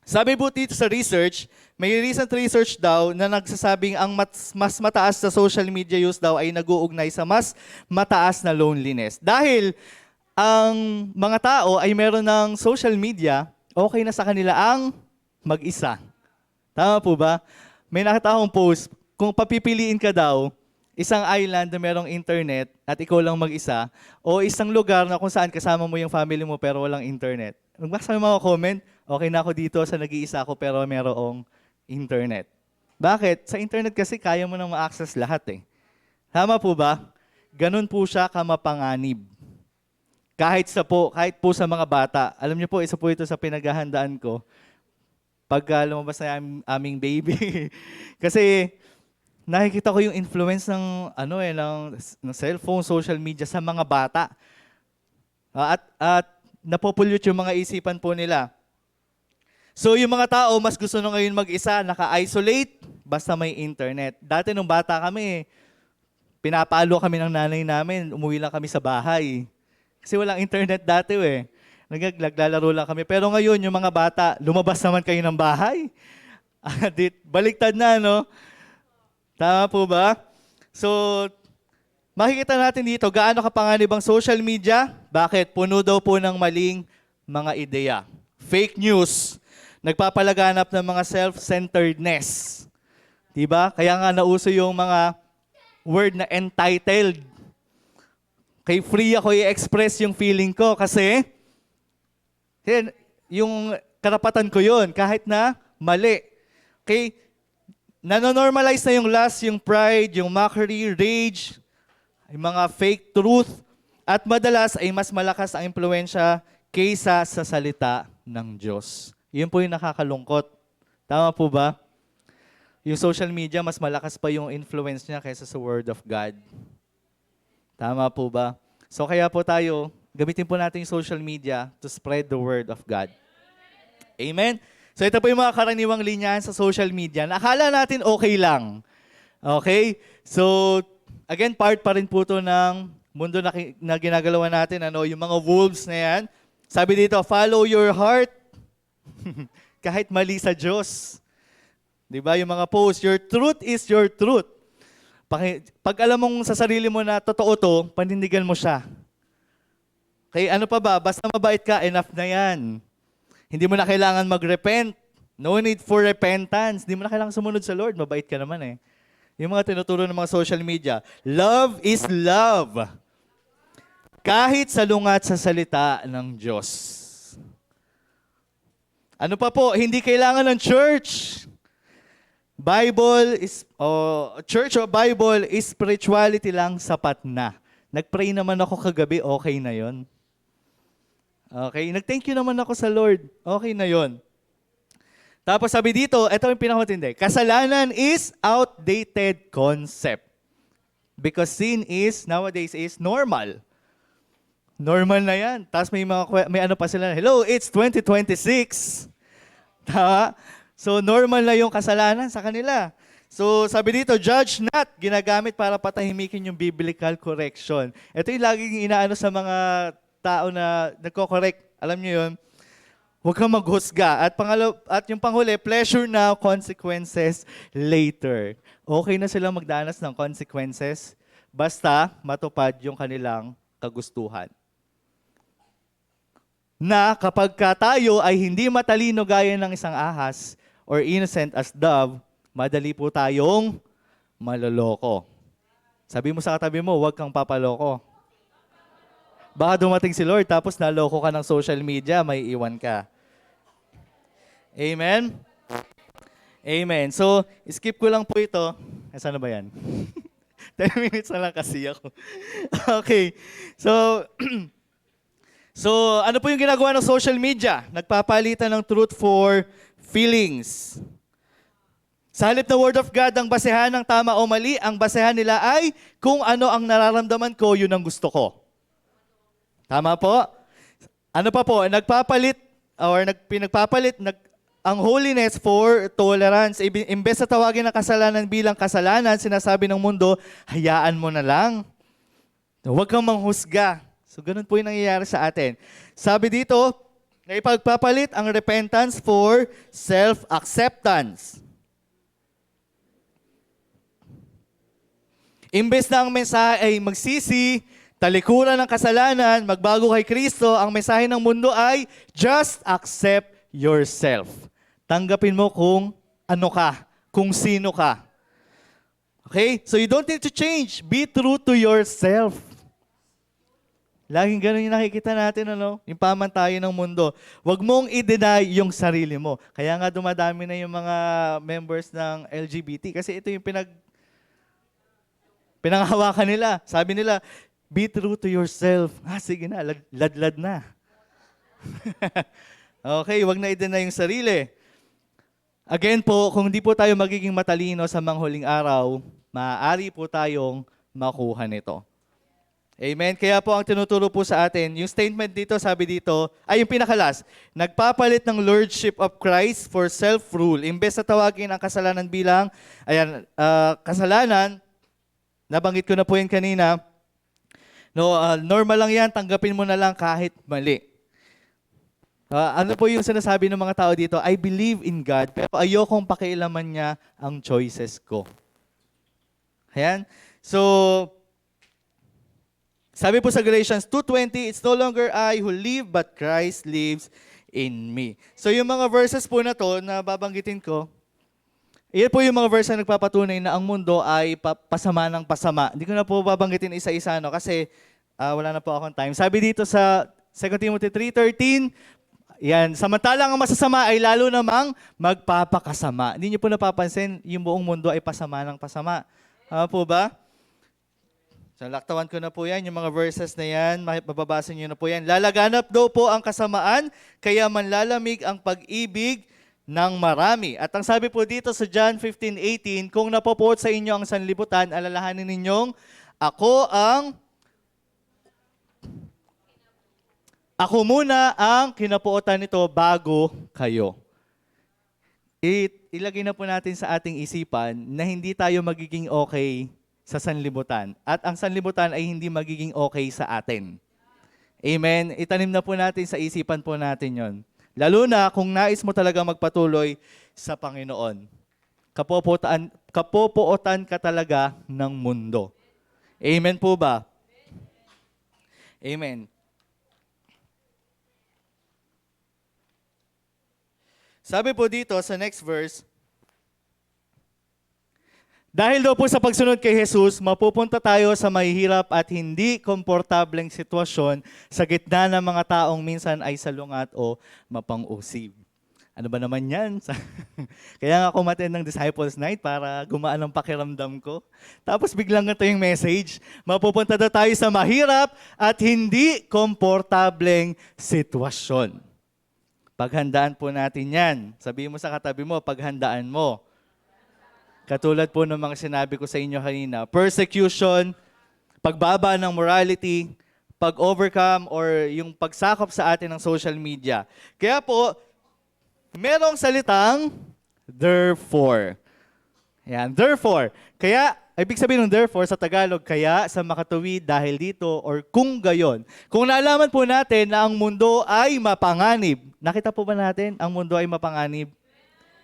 sabi po dito sa research, may recent research daw na nagsasabing ang mas mataas sa social media use daw ay nag-uugnay sa mas mataas na loneliness. Dahil ang mga tao ay meron ng social media, okay na sa kanila ang mag-isa. Tama po ba? May nakita akong post, kung papipiliin ka daw, isang island na merong internet at ikaw lang mag-isa, o isang lugar na kung saan kasama mo yung family mo pero walang internet. Magbasa ng mga comment, okay na ako dito sa nag-iisa ako pero merong internet. Bakit? Sa internet kasi kaya mo nang ma-access lahat eh. Tama po ba? Ganun po siya kamapanganib. Kahit po sa mga bata. Alam niyo po, isa po ito sa pinaghahandaan ko. Pag lumabas na yung aming baby. Kasi nakikita ko yung influence ng ng cellphone, social media sa mga bata. At napopollute yung mga isipan po nila. So yung mga tao, mas gusto na ngayon mag-isa, naka-isolate, basta may internet. Dati nung bata kami, pinapalo kami ng nanay namin, umuwi lang kami sa bahay. Kasi walang internet dati eh. Naglalaro lang kami. Pero ngayon, yung mga bata, lumabas naman kayo ng bahay. Baliktad na, no? Tama po ba? So, makikita natin dito, gaano kapanganib ang social media? Bakit? Puno daw po ng maling mga ideya. Fake news. Nagpapalaganap ng mga self-centeredness. Diba? Kaya nga nauso yung mga word na entitled. Kay free ako i-express yung feeling ko kasi yung karapatan ko yun kahit na mali. Okay? nanonormalize na yung lust, yung pride, yung mockery, rage, yung mga fake truth, at madalas ay mas malakas ang impluensya kaysa sa salita ng Diyos. Yun po yung nakakalungkot. Tama po ba? Yung social media, mas malakas pa yung influence niya kaysa sa Word of God. Tama po ba? So kaya po tayo, gamitin po natin yung social media to spread the Word of God. Amen? So ito po yung mga karaniwang linyahan sa social media. Nakala natin okay lang. Okay? So, again, part pa rin po to ng mundo na ginagalawan natin. Yung mga wolves na yan. Sabi dito, follow your heart. Kahit mali sa Diyos. Diba? Yung mga post, your truth is your truth. Pag alam mong sa sarili mo na totoo to, panindigan mo siya. Okay, ano pa ba? Basta mabait ka, enough na yan. Hindi mo na kailangan mag-repent. No need for repentance. Hindi mo na kailangan sumunod sa Lord. Mabait ka naman eh. Yung mga tinuturo ng mga social media. Love is love. Kahit salungat sa salita ng Diyos. Ano pa po? Hindi kailangan ng church. Church o Bible is spirituality lang, sapat na. Nag-pray naman ako kagabi, okay na yon. Okay, nag-thank you naman ako sa Lord, okay na yon. Tapos sabi dito, ito yung pinakamatindi, kasalanan is outdated concept. Because sin is, nowadays is normal. Normal na yan. Tapos may ano pa sila, hello, it's 2026. Tama? So normal na yung kasalanan sa kanila. So sabi dito, judge not, ginagamit para patahimikin yung biblical correction. Ito yung laging inaano sa mga tao na nagko-correct. Alam niyo yun? Huwag kang maghusga. At yung panghuli, pleasure now, consequences later. Okay na silang magdanas ng consequences basta matupad yung kanilang kagustuhan. Na kapag tayo ay hindi matalino gaya ng isang ahas or innocent as dove, madali po tayong maloloko. Sabi mo sa katabi mo, huwag kang papaloko. Baka dumating si Lord tapos naloko ka ng social media, may iwan ka. Amen? Amen. So, skip ko lang po ito. Saan na ba yan? 10 minutes na lang kasi ako. Okay. So, ano po yung ginagawa ng social media? Nagpapalitan ng truth for feelings. Sa halip na Word of God, ang basehan ng tama o mali, ang basehan nila ay kung ano ang nararamdaman ko, yun ang gusto ko. Tama po? Ano pa po? Pinagpapalit ang holiness for tolerance. Imbes na tawagin ang kasalanan bilang kasalanan, sinasabi ng mundo, hayaan mo na lang. Huwag kang manghusga. So, ganun po yung nangyayari sa atin. Sabi dito, na ipagpapalit ang repentance for self-acceptance. Imbes na ang mensahe ay magsisi, talikuran ng kasalanan, magbago kay Kristo, ang mensahe ng mundo ay just accept yourself. Tanggapin mo kung ano ka, kung sino ka. Okay? So you don't need to change. Be true to yourself. Laging ganun yung nakikita natin, yung pamantayan ng mundo. Huwag mong i-deny yung sarili mo. Kaya nga dumadami na yung mga members ng LGBT kasi ito yung pinanghawakan nila. Sabi nila, be true to yourself. Sige na, ladlad na. Okay, huwag na i-deny yung sarili. Again po, kung hindi po tayo magiging matalino sa mga huling araw, maaari po tayong makuha nito. Amen? Kaya po ang tinuturo po sa atin, yung statement dito, sabi dito, ay yung pinakalas, nagpapalit ng Lordship of Christ for self-rule. Imbes na tawagin ang kasalanan bilang, kasalanan, nabanggit ko na po yan kanina, normal lang yan, tanggapin mo na lang kahit mali. Ano po yung sinasabi ng mga tao dito? I believe in God, pero ayokong pakialaman niya ang choices ko. Ayan. So, sabi po sa Galatians 2:20, it's no longer I who live, but Christ lives in me. So yung mga verses po na to, na babanggitin ko, iyan po yung mga verses na nagpapatunay na ang mundo ay pasama ng pasama. Hindi ko na po babanggitin isa-isa, kasi wala na po akong time. Sabi dito sa 2 Timothy 3:13, Yan. Samantalang ang masasama ay lalo namang magpapakasama. Hindi niyo po napapansin, yung buong mundo ay pasama ng pasama. Tama po ba? So, laktawan ko na po yan, yung mga verses na yan, mababasa niyo na po yan. Lalaganap daw po ang kasamaan, kaya manlalamig ang pag-ibig ng marami. At ang sabi po dito sa John 15:18, kung napopuot sa inyo ang sanlibutan, alalahanin ninyong, ako muna ang kinapuotan nito bago kayo. Ilagay na po natin sa ating isipan na hindi tayo magiging okay sa sanlibutan. At ang sanlibutan ay hindi magiging okay sa atin. Amen? Itanim na po natin sa isipan po natin yon. Lalo na kung nais mo talaga magpatuloy sa Panginoon. Kapopuotan ka talaga ng mundo. Amen po ba? Amen. Sabi po dito sa next verse, dahil daw po sa pagsunod kay Jesus, mapupunta tayo sa mahihirap at hindi komportableng sitwasyon sa gitna ng mga taong minsan ay salungat o mapang-usig. Ano ba naman yan? Kaya nga kumatin ng Disciples Night para gumaan ang pakiramdam ko. Tapos biglang ito yung message, mapupunta daw tayo sa mahirap at hindi komportableng sitwasyon. Paghandaan po natin yan. Sabihin mo sa katabi mo, paghandaan mo. Katulad po ng mga sinabi ko sa inyo kanina, persecution, pagbaba ng morality, pag-overcome, or yung pagsakop sa atin ng social media. Kaya po, merong salitang therefore. Yan, therefore. Kaya, ibig sabihin ng therefore sa Tagalog, kaya sa makatuwid dahil dito, or kung gayon. Kung nalaman po natin na ang mundo ay mapanganib, nakita po ba natin ang mundo ay mapanganib?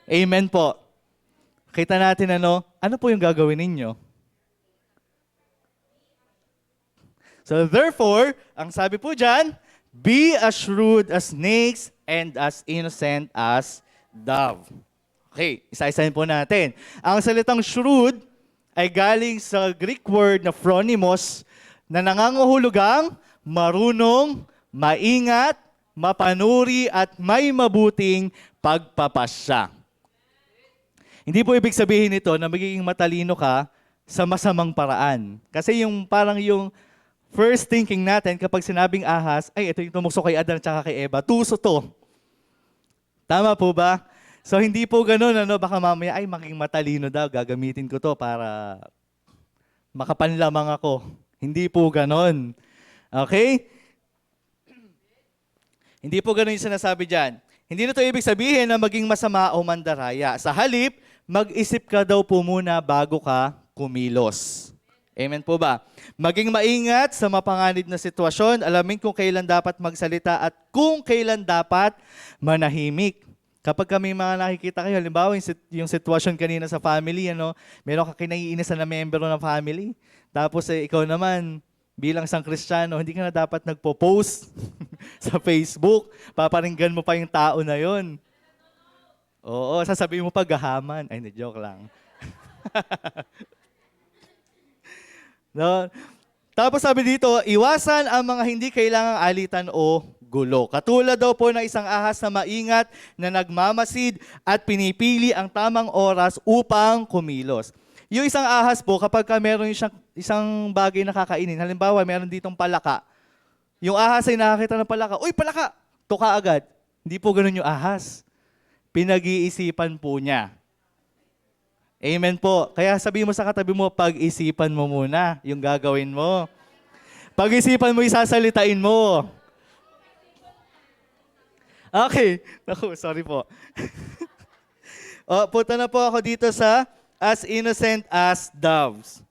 Amen po. Kita natin ano po yung gagawin ninyo? So therefore, ang sabi po dyan, be as shrewd as snakes and as innocent as dove. Okay, isa-isahin po natin. Ang salitang shrewd ay galing sa Greek word na phronimos na nangangahulugang marunong, maingat, mapanuri at may mabuting pagpapasya. Hindi po ibig sabihin nito na magiging matalino ka sa masamang paraan. Kasi yung parang yung first thinking natin kapag sinabing ahas, ay ito yung tumusok kay Adan at kay Eva, tuso to. Tama po ba? So hindi po ganun, baka mamaya, ay maging matalino daw, gagamitin ko to para makapanlamang ako. Hindi po ganun. Okay? Hindi po ganun yung sinasabi dyan. Hindi na ito ibig sabihin na maging masama o mandaraya. Sa halip, mag-isip ka daw po muna bago ka kumilos. Amen po ba? Maging maingat sa mapanganib na sitwasyon, alamin kung kailan dapat magsalita at kung kailan dapat manahimik. Kapag kami mga nakikita kayo, halimbawa yung sitwasyon kanina sa family, meron ka kinaiinisan na member ng family, tapos ikaw naman, bilang isang Kristiyano, hindi ka na dapat nagpo-post sa Facebook. Paparinggan mo pa yung tao na yon. Oo, sasabihin mo pa gahaman. Ay, joke lang. No? Tapos sabi dito, iwasan ang mga hindi kailangang alitan o gulo. Katulad daw po ng isang ahas na maingat na nagmamasid at pinipili ang tamang oras upang kumilos. Yung isang ahas po, kapag meron siyang isang bagay na kakainin, halimbawa, meron ditong palaka. Yung ahas ay nakakita ng palaka, uy, palaka! Tuka agad. Hindi po ganun yung ahas. Pinag-iisipan po niya. Amen po. Kaya sabihin mo sa katabi mo, pag-isipan mo muna yung gagawin mo. Pag-isipan mo, isasalitain mo. Okay. Naku, sorry po. Punta na po ako dito sa as innocent as doves.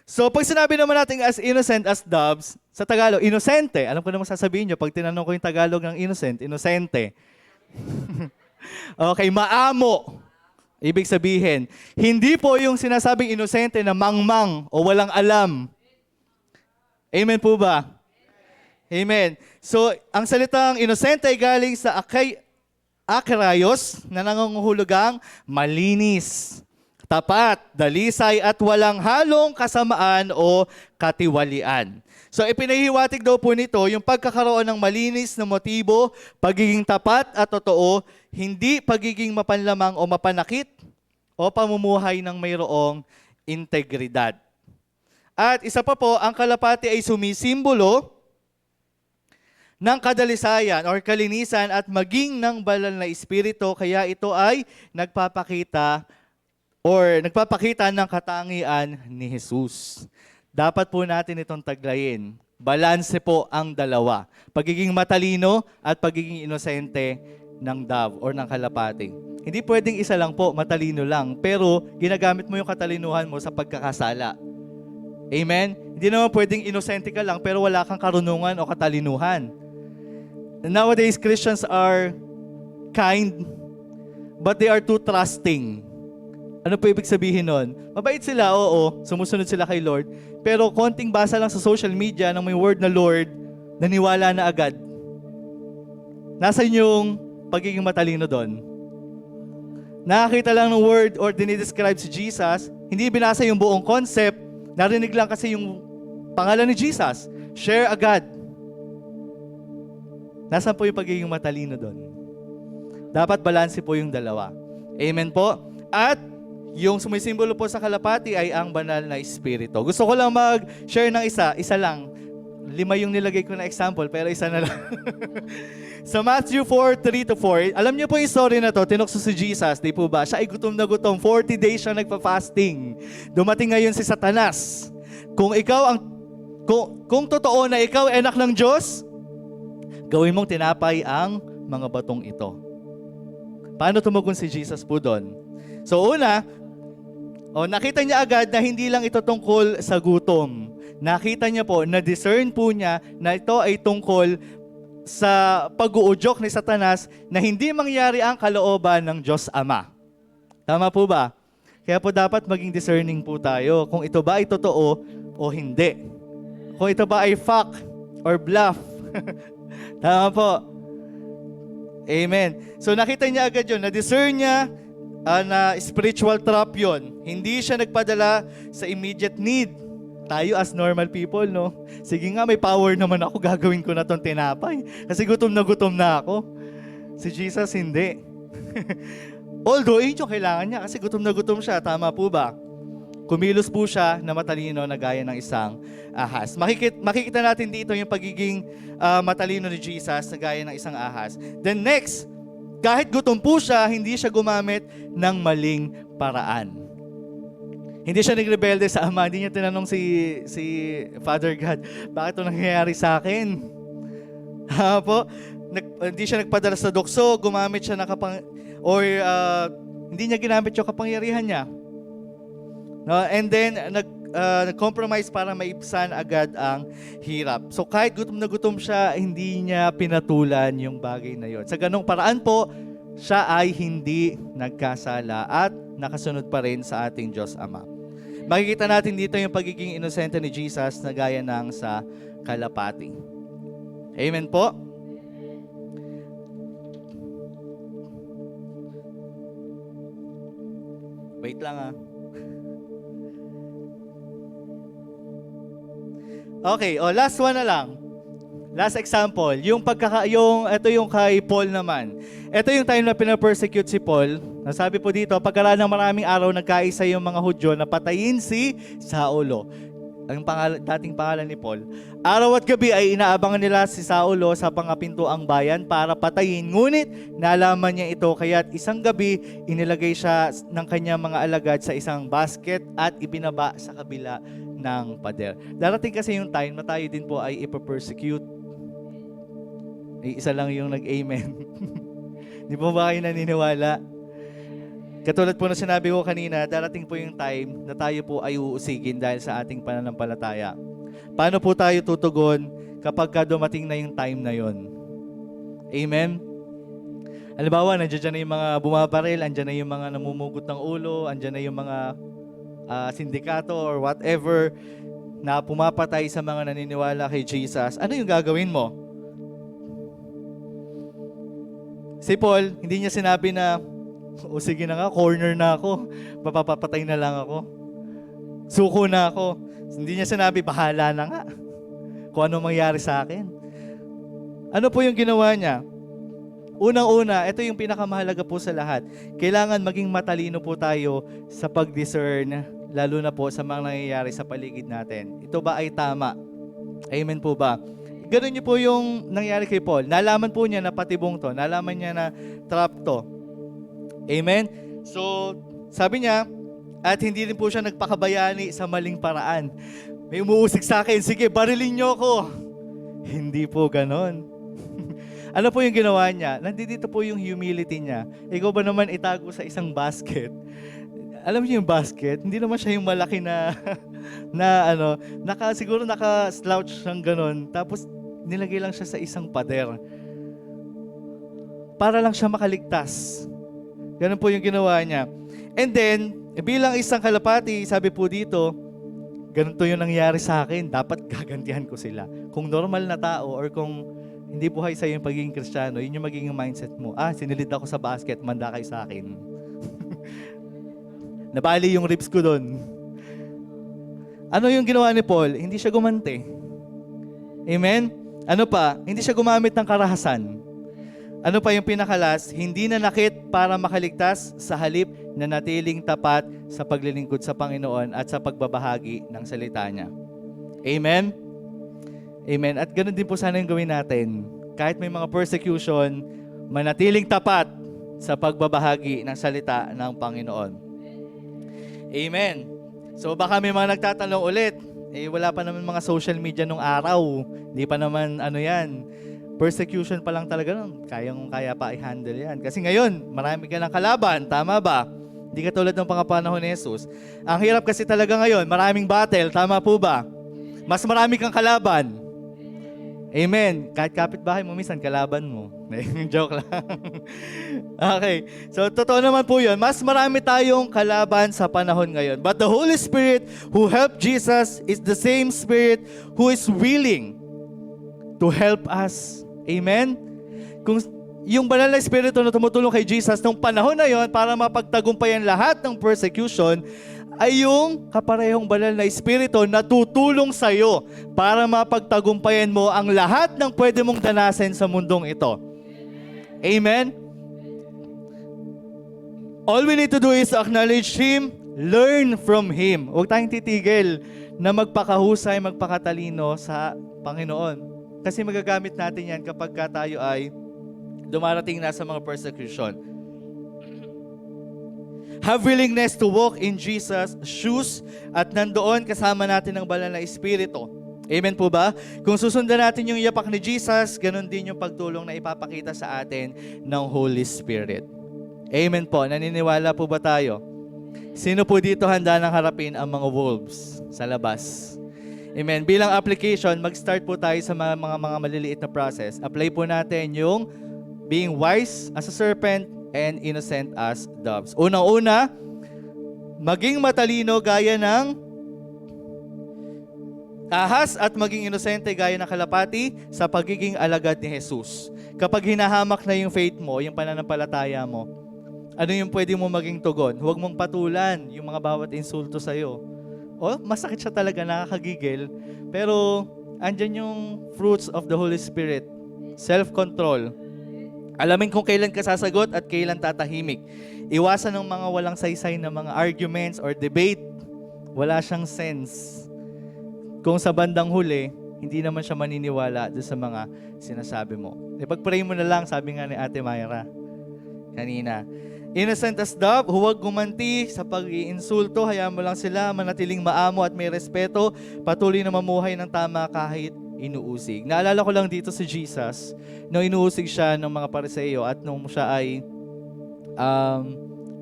So, pag sinabi naman natin as innocent as doves, sa Tagalog, inosente. Alam ko naman sasabihin nyo, pag tinanong ko yung Tagalog ng innocent, inosente. Okay, maamo. Ibig sabihin, hindi po yung sinasabing inosente na mangmang o walang alam. Amen po ba? Amen. So, ang salitang inosente ay galing sa akrayos na nangangahulugang malinis, tapat, dalisay at walang halong kasamaan o katiwalian. So ipinahiwatig daw po nito yung pagkakaroon ng malinis na motibo, pagiging tapat at totoo, hindi pagiging mapanlamang o mapanakit o pamumuhay ng mayroong integridad. At isa pa po, ang kalapati ay sumisimbolo ng kadalisayan or kalinisan at maging ng banal na espiritu, kaya ito ay nagpapakita ng katangian ni Jesus. Dapat po natin itong taglayin. Balanse po ang dalawa. Pagiging matalino at pagiging inosente ng dove or ng kalapati. Hindi pwedeng isa lang po, matalino lang. Pero ginagamit mo yung katalinuhan mo sa pagkakasala. Amen? Hindi naman pwedeng inosente ka lang pero wala kang karunungan o katalinuhan. Nowadays, Christians are kind, but they are too trusting. Ano po ibig sabihin nun? Mabait sila, oo, sumusunod sila kay Lord, pero konting basa lang sa social media ng may word na Lord, naniwala na agad. Nasaan yung pagiging matalino doon? Nakakita lang ng word or dinidescribe si Jesus, hindi binasa yung buong concept, narinig lang kasi yung pangalan ni Jesus. Share agad. Nasaan po yung pagiging matalino doon? Dapat balanse po yung dalawa. Amen po? At yung sumisimbolo po sa kalapati ay ang banal na espiritu. Gusto ko lang mag-share ng isa lang. 5 yung nilagay ko na example, pero isa na lang. Sa Matthew 4:3-4, alam niyo po yung story na to, tinukso si Jesus, di po ba? Siya ay gutom na gutom, 40 days siya nagpa-fasting. Dumating ngayon si Satanas. Kung totoo na ikaw ay anak ng Diyos, gawin mong tinapay ang mga batong ito. Paano tumugon si Jesus po doon? So una, nakita niya agad na hindi lang ito tungkol sa gutom. Nakita niya po, na-discern po niya na ito ay tungkol sa pag-uudyok ni Satanas na hindi mangyari ang kalooban ng Diyos Ama. Tama po ba? Kaya po dapat maging discerning po tayo kung ito ba ay totoo o hindi. Kung ito ba ay fact or bluff. Tama po. Amen. So nakita niya agad yun, na-discern niya na spiritual trap yun. Hindi siya nagpadala sa immediate need. Tayo as normal people, no? Sige nga, may power naman ako, gagawin ko na tong tinapay. Kasi gutom na ako. Si Jesus, hindi. Although, yung kailangan niya kasi gutom na gutom siya. Tama po ba? Kumilos po siya na matalino na gaya ng isang ahas. Makikita natin dito yung pagiging matalino ni Jesus na gaya ng isang ahas. Then next, kahit gutom po siya, hindi siya gumamit ng maling paraan. Hindi siya nagrebelde sa Ama. Hindi niya tinanong si Father God, bakit ito nangyayari sa akin? Hindi siya nagpadala sa dokso, gumamit siya ng hindi niya ginamit yung kapangyarihan niya. No? And then, nag-compromise para maibsan agad ang hirap. So kahit gutom na gutom siya, hindi niya pinatulan yung bagay na yon. Sa ganong paraan po, siya ay hindi nagkasala at nakasunod pa rin sa ating Diyos Ama. Makikita natin dito yung pagiging inosente ni Jesus na gaya ng sa kalapati. Amen po? Wait lang . Okay, last one na lang. Last example, ito yung kay Paul naman. Ito yung time na pinapersecute si Paul. Nasabi po dito, pagkaraan ng maraming araw, nagkaisa yung mga Hudyo na patayin si Saulo. Ang dating pangalan ni Paul. Araw at gabi ay inaabangan nila si Saulo sa pangapintuang bayan para patayin. Ngunit nalaman niya ito, kaya't isang gabi inilagay siya ng kanyang mga alagad sa isang basket at ibinaba sa kabila ng pader. Darating kasi yung time na tayo din po ay ipapersecute. Isa lang yung nag-amen. Di po ba kayo naniniwala? Katulad po na sinabi ko kanina, darating po yung time na tayo po ay uusigin dahil sa ating pananampalataya. Paano po tayo tutugon kapag dumating na yung time na yon? Amen? Halimbawa, nandiyan na yung mga bumabaril, andyan na yung mga namumugot ng ulo, andyan na yung mga sindikato or whatever na pumapatay sa mga naniniwala kay Jesus. Ano yung gagawin mo? Si Paul, hindi niya sinabi na, sige na nga, corner na ako, mapapatay na lang ako. Suko na ako. Hindi niya sinabi, bahala na nga. kung ano mangyari sa akin. Ano po yung ginawa niya? Unang-una, ito yung pinakamahalaga po sa lahat. Kailangan maging matalino po tayo sa pag-discern, lalo na po sa mga nangyayari sa paligid natin. Ito ba ay tama? Amen po ba? Ganun niyo po yung nangyari kay Paul. Nalaman po niya na patibong to. Nalaman niya na trap to. Amen? So, sabi niya, at hindi rin po siya nagpakabayani sa maling paraan. May umuusig sa akin, sige, barilin niyo ako. Hindi po ganon. Ano po yung ginawa niya? Nandito po yung humility niya. Ikaw ba naman itago sa isang basket? Alam niyo yung basket? Hindi naman siya yung malaki na siguro naka-slouch siyang ganon. Tapos nilagay lang siya sa isang pader. Para lang siya makaligtas. Ganun po yung ginawa niya. And then, bilang isang kalapati, sabi po dito, ganito yung nangyari sa akin, dapat gagantihan ko sila. Kung normal na tao or kung hindi buhay sa'yo yung pagiging Kristiyano, yun yung magiging mindset mo. Sinilid ako sa basket, manda kayo sa akin. Nabali yung ribs ko doon. Ano yung ginawa ni Paul? Hindi siya gumante. Amen? Ano pa? Hindi siya gumamit ng karahasan. Ano pa yung pinakalas? Hindi nanakit para makaligtas, sa halip na natiling tapat sa paglilingkod sa Panginoon at sa pagbabahagi ng salita niya. Amen? Amen. At ganun din po sana yung gawin natin. Kahit may mga persecution, manatiling tapat sa pagbabahagi ng salita ng Panginoon. Amen. So baka may mga nagtatanong ulit, wala pa naman mga social media nung araw. Hindi pa naman yan. Persecution pa lang talaga nun. Kaya pa i-handle yan. Kasi ngayon, marami ka ng kalaban. Tama ba? Hindi ka tulad ng pangapanahon ni Jesus. Ang hirap kasi talaga ngayon, maraming battle. Tama po ba? Mas marami kang kalaban. Amen. Kahit kapitbahay mo, minsan kalaban mo. Joke lang. Okay. So, totoo naman po yun. Mas marami tayong kalaban sa panahon ngayon. But the Holy Spirit who helped Jesus is the same Spirit who is willing to help us. Amen? Kung yung banal na Espiritu na tumutulong kay Jesus nung panahon na yon para mapagtagumpayan lahat ng persecution, ay yung kaparehong banal na Espiritu na tutulong sa'yo para mapagtagumpayan mo ang lahat ng pwede mong danasin sa mundong ito. Amen? All we need to do is acknowledge Him, learn from Him. Huwag tayong titigil na magpakahusay, magpakatalino sa Panginoon. Kasi magagamit natin yan kapag tayo ay dumarating na sa mga persecution. Have willingness to walk in Jesus' shoes at nandoon kasama natin ang banal na Espiritu. Amen po ba? Kung susundan natin yung yapak ni Jesus, ganun din yung pagtulong na ipapakita sa atin ng Holy Spirit. Amen po. Naniniwala po ba tayo? Sino po dito handa nang harapin ang mga wolves sa labas? Amen. Bilang application, mag-start po tayo sa mga maliliit na process. Apply po natin yung being wise as a serpent and innocent as doves. Unang-una, maging matalino gaya ng ahas at maging inosente gaya ng kalapati sa pagiging alagad ni Jesus. Kapag hinahamak na yung faith mo, yung pananampalataya mo, ano yung pwede mo maging tugon? Huwag mong patulan yung mga bawat insulto sa'yo. Masakit siya talaga, nakakagigil. Pero, andyan yung fruits of the Holy Spirit. Self-control. Alamin kung kailan ka sasagot at kailan tatahimik. Iwasan ng mga walang saysay na mga arguments or debate. Wala siyang sense. Kung sa bandang huli, hindi naman siya maniniwala doon sa mga sinasabi mo. Pag-pray mo na lang, sabi nga ni Ate Myra kanina. Innocent as dove, huwag gumanti sa pag-iinsulto, hayaan mo lang sila manatiling maamo at may respeto, patuloy na mamuhay ng tama kahit inuusig. Naalala ko lang dito si Jesus, nung inuusig siya ng mga Pariseo at nung siya ay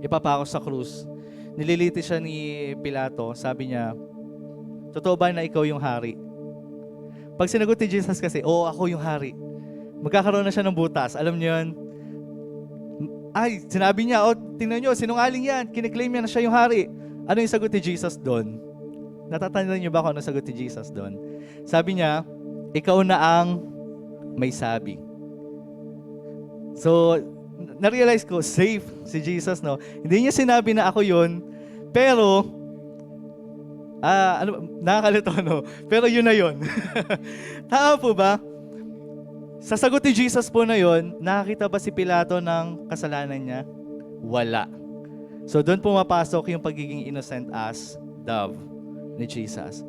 ipapako sa krus, nililiti siya ni Pilato, sabi niya, totoo ba na ikaw yung hari? Pag sinagot ni Jesus kasi, oo, ako yung hari, magkakaroon na siya ng butas. Alam niyo yun? Sinabi niya, tingnan niyo, sinungaling yan. Kiniklaim niya na siya yung hari. Ano yung sagot ni Jesus doon? Natatandaan niyo ba kung ano sagot ni Jesus doon? Sabi niya, ikaw na ang may sabi. So, na-realize ko, safe si Jesus, no? Hindi niya sinabi na ako yun, pero Nakakalito, no? Pero yun na yun. Tama po ba? Sa sagot ni Jesus po na yun, nakakita ba si Pilato ng kasalanan niya? Wala. So doon pumapasok yung pagiging innocent as dove ni Jesus.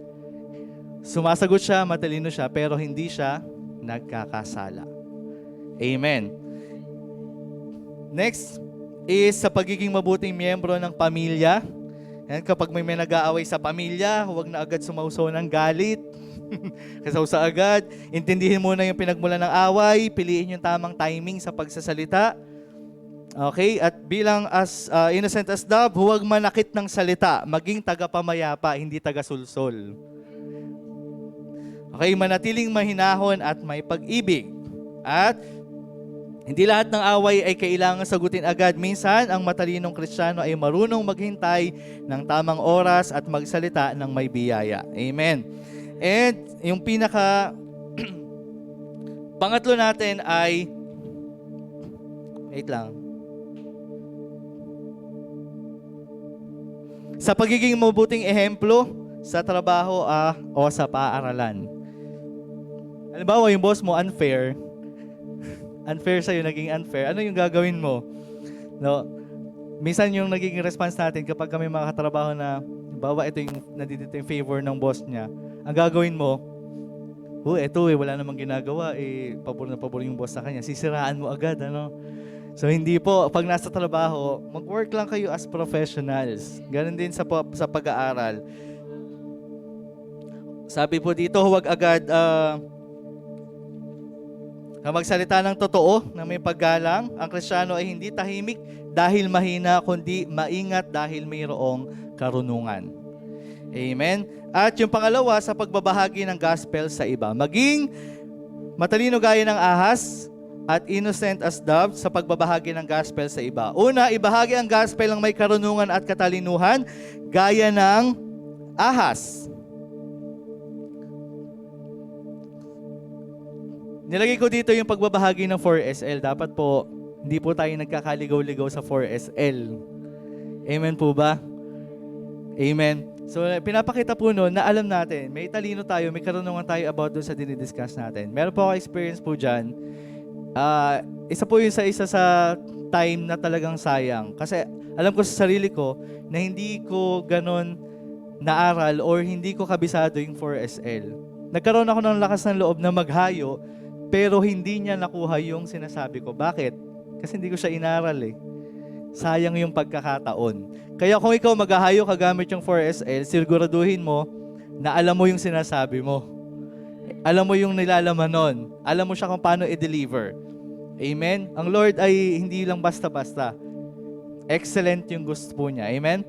Sumasagot siya, matalino siya, pero hindi siya nagkakasala. Amen. Next is sa pagiging mabuting miyembro ng pamilya. Yan, kapag may nag-aaway sa pamilya, huwag na agad sumausaw ng galit. Kasausa agad. Intindihin muna yung pinagmulan ng away. Piliin yung tamang timing sa pagsasalita. Okay? At bilang as innocent as dove, huwag manakit ng salita. Maging tagapamayapa, hindi tagasulsol. Okay? Manatiling mahinahon at may pag-ibig. At hindi lahat ng away ay kailangan sagutin agad. Minsan, ang matalinong Kristiyano ay marunong maghintay ng tamang oras at magsalita ng may biyaya. Amen. And yung pangatlo natin ay, wait lang. Sa pagiging mabuting ehemplo sa trabaho o sa paaralan. Halimbawa, yung boss mo unfair sa'yo, naging unfair, ano yung gagawin mo? No? Minsan yung naging response natin kapag kami mga katrabaho na, bawa ito yung nandito yung favor ng boss niya, ang gagawin mo, wala namang ginagawa, pabor na pabor yung boss sa kanya, sisiraan mo agad, ano? So hindi po, pag nasa trabaho, mag-work lang kayo as professionals. Ganon din sa pag-aaral. Sabi po dito, huwag agad magsalita ng totoo na may paggalang. Ang Kristiyano ay hindi tahimik dahil mahina, kundi maingat dahil mayroong karunungan. Amen? At yung pangalawa, sa pagbabahagi ng gospel sa iba. Maging matalino gaya ng ahas at innocent as dove sa pagbabahagi ng gospel sa iba. Una, ibahagi ang gospel ng may karunungan at katalinuhan gaya ng ahas. Nilagay ko dito yung pagbabahagi ng 4SL. Dapat po, hindi po tayo nagkakaligaw-ligaw sa 4SL. Amen po ba? Amen. So, pinapakita po noon na alam natin, may talino tayo, may karunungan tayo about doon sa dinidiscuss natin. Meron po ako experience po dyan. Isa po yun isa sa time na talagang sayang. Kasi alam ko sa sarili ko na hindi ko ganon naaral or hindi ko kabisado yung 4SL. Nagkaroon ako ng lakas ng loob na maghayo, pero hindi niya nakuha yung sinasabi ko. Bakit? Kasi hindi ko siya inaral eh. Sayang yung pagkakataon. Kaya kung ikaw maghahayo kagamit yung 4SL, siguraduhin mo na alam mo yung sinasabi mo. Alam mo yung nilalaman nun. Alam mo siya kung paano i-deliver. Amen? Ang Lord ay hindi lang basta-basta. Excellent yung gusto po niya. Amen?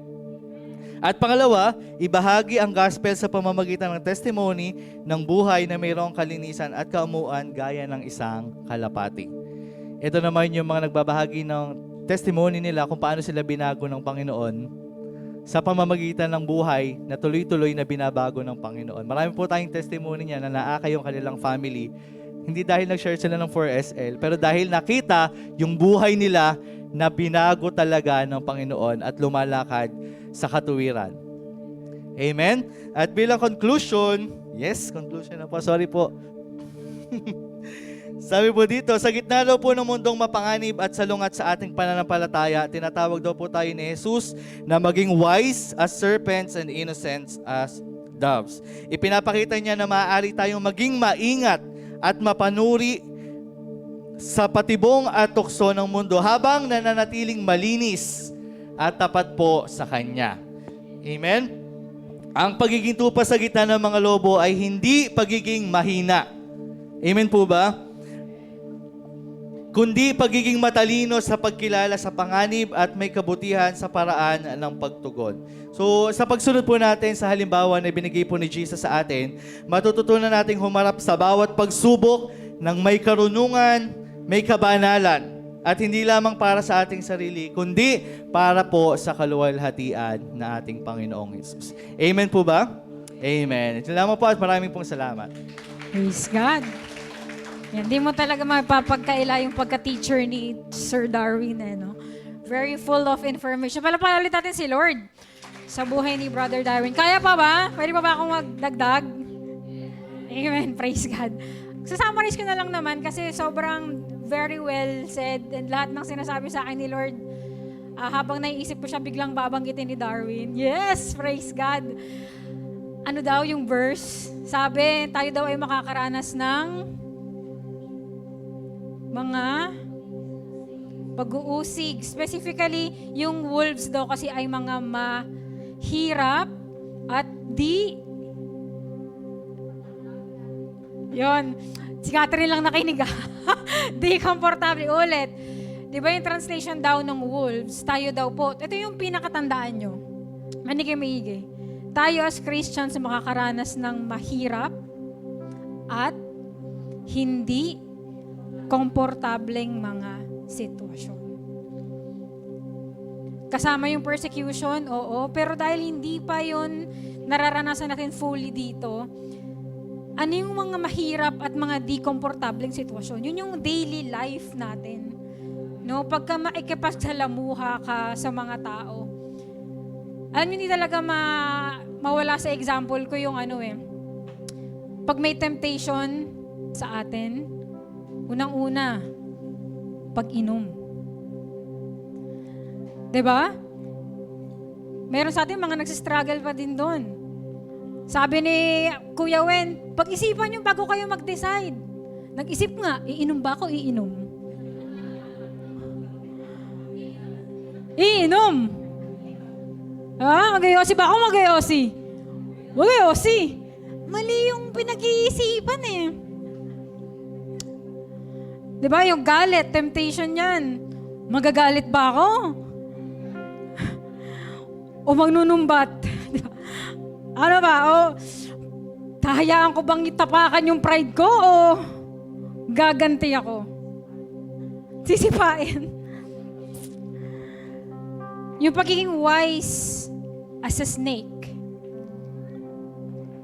At pangalawa, ibahagi ang gospel sa pamamagitan ng testimony ng buhay na mayroong kalinisan at kaumuan gaya ng isang kalapati. Ito naman yung mga nagbabahagi ng testimony nila kung paano sila binago ng Panginoon sa pamamagitan ng buhay na tuloy-tuloy na binabago ng Panginoon. Marami po tayong testimony niya na naakay yung kanilang family. Hindi dahil nag-share sila ng 4SL, pero dahil nakita yung buhay nila na binago talaga ng Panginoon at lumalakad sa katuwiran. Amen? At bilang conclusion, conclusion na po, sorry po. Sabi po dito, sa gitna daw po ng mundong mapanganib at salungat sa ating pananampalataya, tinatawag daw po tayo ni Jesus na maging wise as serpents and innocent as doves. Ipinapakita niya na maaari tayong maging maingat at mapanuri sa patibong at tukso ng mundo habang nananatiling malinis at tapat po sa Kanya. Amen? Ang pagiging tupa sa gitna ng mga lobo ay hindi pagiging mahina. Amen po ba? Kundi pagiging matalino sa pagkilala sa panganib at may kabutihan sa paraan ng pagtugon. So, sa pagsunod po natin sa halimbawa na binigay po ni Jesus sa atin, matututunan nating humarap sa bawat pagsubok ng may karunungan, may kabanalan, at hindi lamang para sa ating sarili, kundi para po sa kaluwalhatian na ating Panginoong Jesus. Amen po ba? Amen. Ito lamang po at maraming pong salamat. Praise God. Hindi mo talaga mapapagkaila yung pagka-teacher ni Sir Darwin. No? Very full of information. Palapalit natin si Lord. sa buhay ni Brother Darwin. Kaya pa ba? Pwede pa ba akong magdagdag? Amen. Praise God. Susummarize ko na lang naman kasi sobrang very well said and lahat ng sinasabi sa akin ni Lord, habang naiisip ko siya, biglang babanggitin ni Darwin. Yes! Praise God. Ano daw yung verse? Sabi, tayo daw ay makakaranas ng mga pag-uusig. Specifically, yung wolves daw kasi ay mga mahirap at Yon. Si Catherine lang nakinig. Di komportable. Ulit. Di ba yung translation daw ng wolves, tayo daw po. Ito yung pinakatandaan nyo. Manigay-maigay. Tayo as Christians makakaranas ng mahirap at hindi komportableng mga sitwasyon. Kasama yung persecution, oo. Pero dahil hindi pa yon nararanasan natin fully dito, ano yung mga mahirap at mga di komportableng sitwasyon? Yun yung daily life natin. No, pagka maikipagsalamuha ka sa mga tao. Alam niyo, hindi talaga mawala sa example ko yung pag may temptation sa atin, unang-una, pag-inom. 'Di ba? Meron sa atin mga nagsistruggle pa din doon. Sabi ni Kuya Wen, pag-isipan niyo bago kayo mag-decide. Nag-isip nga, iinom ba ako? Iinom. Iinom. Magayosi ba ako? Magayosi. Magayosi. Mali yung pinag-iisipan eh. Diba yung galit, temptation yan. Magagalit ba ako? O magnunumbat? Diba? Ano ba? O tahayaan ko bang itapakan yung pride ko o gaganti ako? Sisipain. Yung pagiging wise as a snake.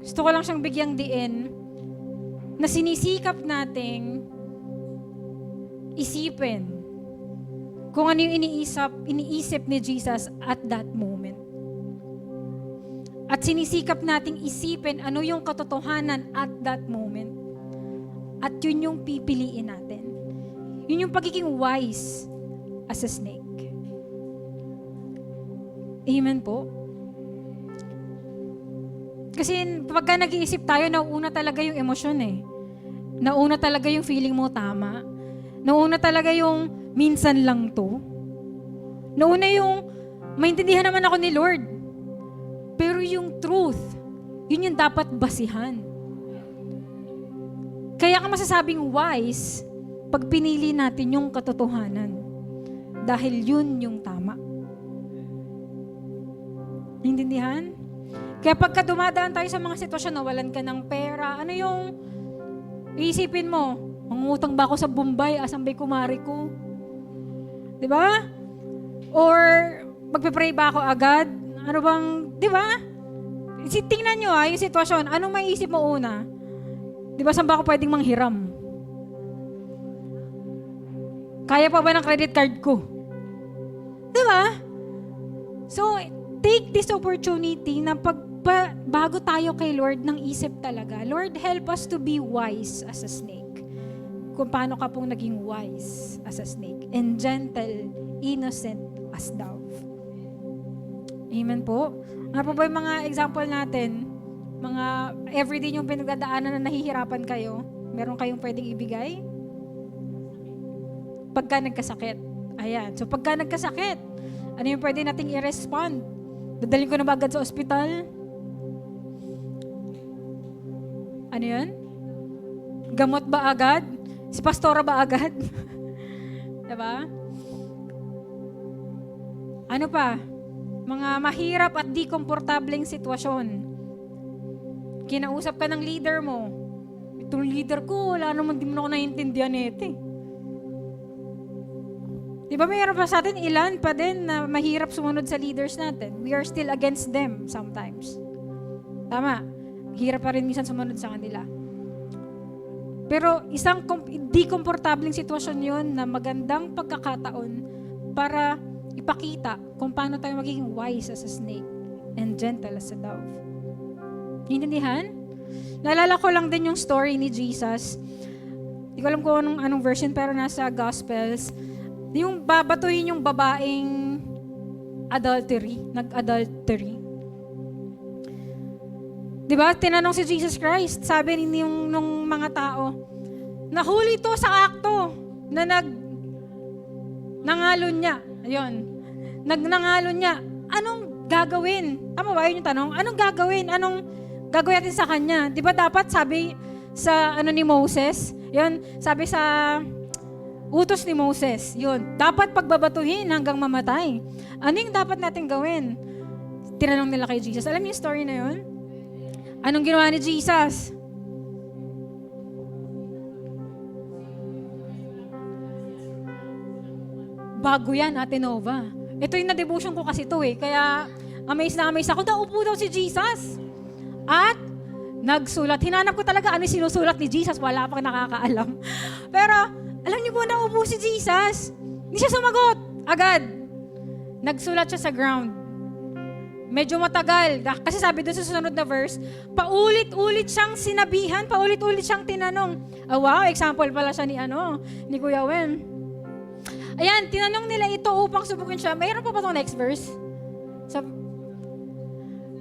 Gusto ko lang siyang bigyang diin na sinisikap nating isipin kung ano yung iniisip ni Jesus at that moment. At sinisikap nating isipin ano yung katotohanan at that moment. At yun yung pipiliin natin. Yun yung pagiging wise as a snake. Amen po. Kasi pagka nag-iisip tayo, nauuna talaga yung emosyon eh. Nauna talaga yung feeling mo tama. Nauna talaga yung minsan lang to. Nauna yung maintindihan naman ako ni Lord. Pero yung truth, yun yung dapat basihan. Kaya ka masasabing wise pag pinili natin yung katotohanan. Dahil yun yung tama. Naintindihan? Kaya pagka dumadaan tayo sa mga sitwasyon, nawalan ka ng pera, ano yung iisipin mo? Mangutang ba ako sa Bombay? Asan ba'y kumari ko? Di ba? Or magpe-pray ba ako agad? Ano bang, di ba? Tingnan nyo yung sitwasyon. Anong maiisip mo una? Di ba, saan ba ako pwedeng manghiram? Kaya pa ba ng credit card ko? Di ba? So, take this opportunity na bago tayo kay Lord ng isip talaga. Lord, help us to be wise as a snake. Kung paano ka pong naging wise as a snake. And gentle, innocent as dove. Amen po. Ano po ba yung mga example natin? Mga everyday yung pinagdadaanan na nahihirapan kayo, meron kayong pwedeng ibigay? Pagka nagkasakit. Ayan. So pagka nagkasakit, ano yung pwede nating i-respond? Dadalhin ko na ba agad sa ospital? Ano yun? Gamot ba agad? Si pastora ba agad? Diba? Ano pa? Mga mahirap at di komportableng sitwasyon. Kinausap ka ng leader mo. Itong leader ko, wala naman, di mo na ako naiintindihan ito eh. Di ba mayroon pa sa atin ilan pa din na mahirap sumunod sa leaders natin? We are still against them sometimes. Tama. Hirap pa rin minsan sumunod sa kanila. Pero isang di komportableng sitwasyon yon na magandang pagkakataon para ipakita kung paano tayo magiging wise as a snake. and gentle as a dove. Intindihan? Naalala ko lang din yung story ni Jesus. Hindi ko alam kung anong version, pero nasa Gospels. Yung babatuhin yung babaeng nag-adultery. Diba? Tinanong si Jesus Christ, sabi nung mga tao, nahuli to sa akto na nangalon niya. Ayun. Nangalon niya. Anong gagawin? Tama ba yun yung tanong? Anong gagawin? Anong gagawin natin sa kanya? Di ba dapat sabi sa ni Moses? Yun, sabi sa utos ni Moses. Yun, dapat pagbabatuhin hanggang mamatay. Ano yung dapat natin gawin? Tinanong nila kay Jesus. Alam niyo yung story na yun? Anong ginawa ni Jesus? Bago yan, Ate Nova. Ito yung na-devotion ko kasi ito eh. Kaya amazed na amazed ako. Naupo daw si Jesus. At nagsulat. Hinanap ko talaga ano yung sinusulat ni Jesus. Wala pang nakakaalam. Pero alam niyo po, naupo si Jesus. Hindi siya sumagot. Agad. Nagsulat siya sa ground. Medyo matagal. Kasi sabi doon sa susunod na verse, paulit-ulit siyang sinabihan, paulit-ulit siyang tinanong. Wow, example pala siya ni Kuya Wen. Ayan, tinanong nila ito upang subukin siya. Mayroon pa ba itong next verse?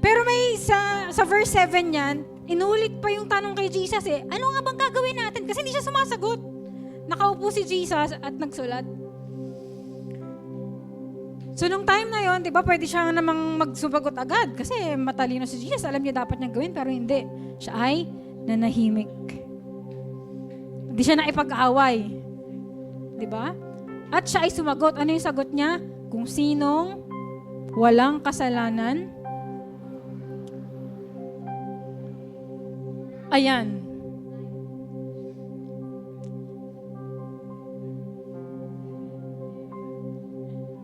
Pero may sa verse 7 yan, inulit pa yung tanong kay Jesus eh. Ano nga bang gagawin natin? Kasi hindi siya sumasagot. Nakaupo si Jesus at nagsulat. So, nung time na yon, di ba, pwede siya namang magsubagot agad kasi matalino si Jesus. Alam niya dapat niyang gawin, pero hindi. Siya ay nanahimik. Hindi siya naipag-away. Di ba? At siya ay sumagot. Ano yung sagot niya? Kung sinong walang kasalanan. Ayan.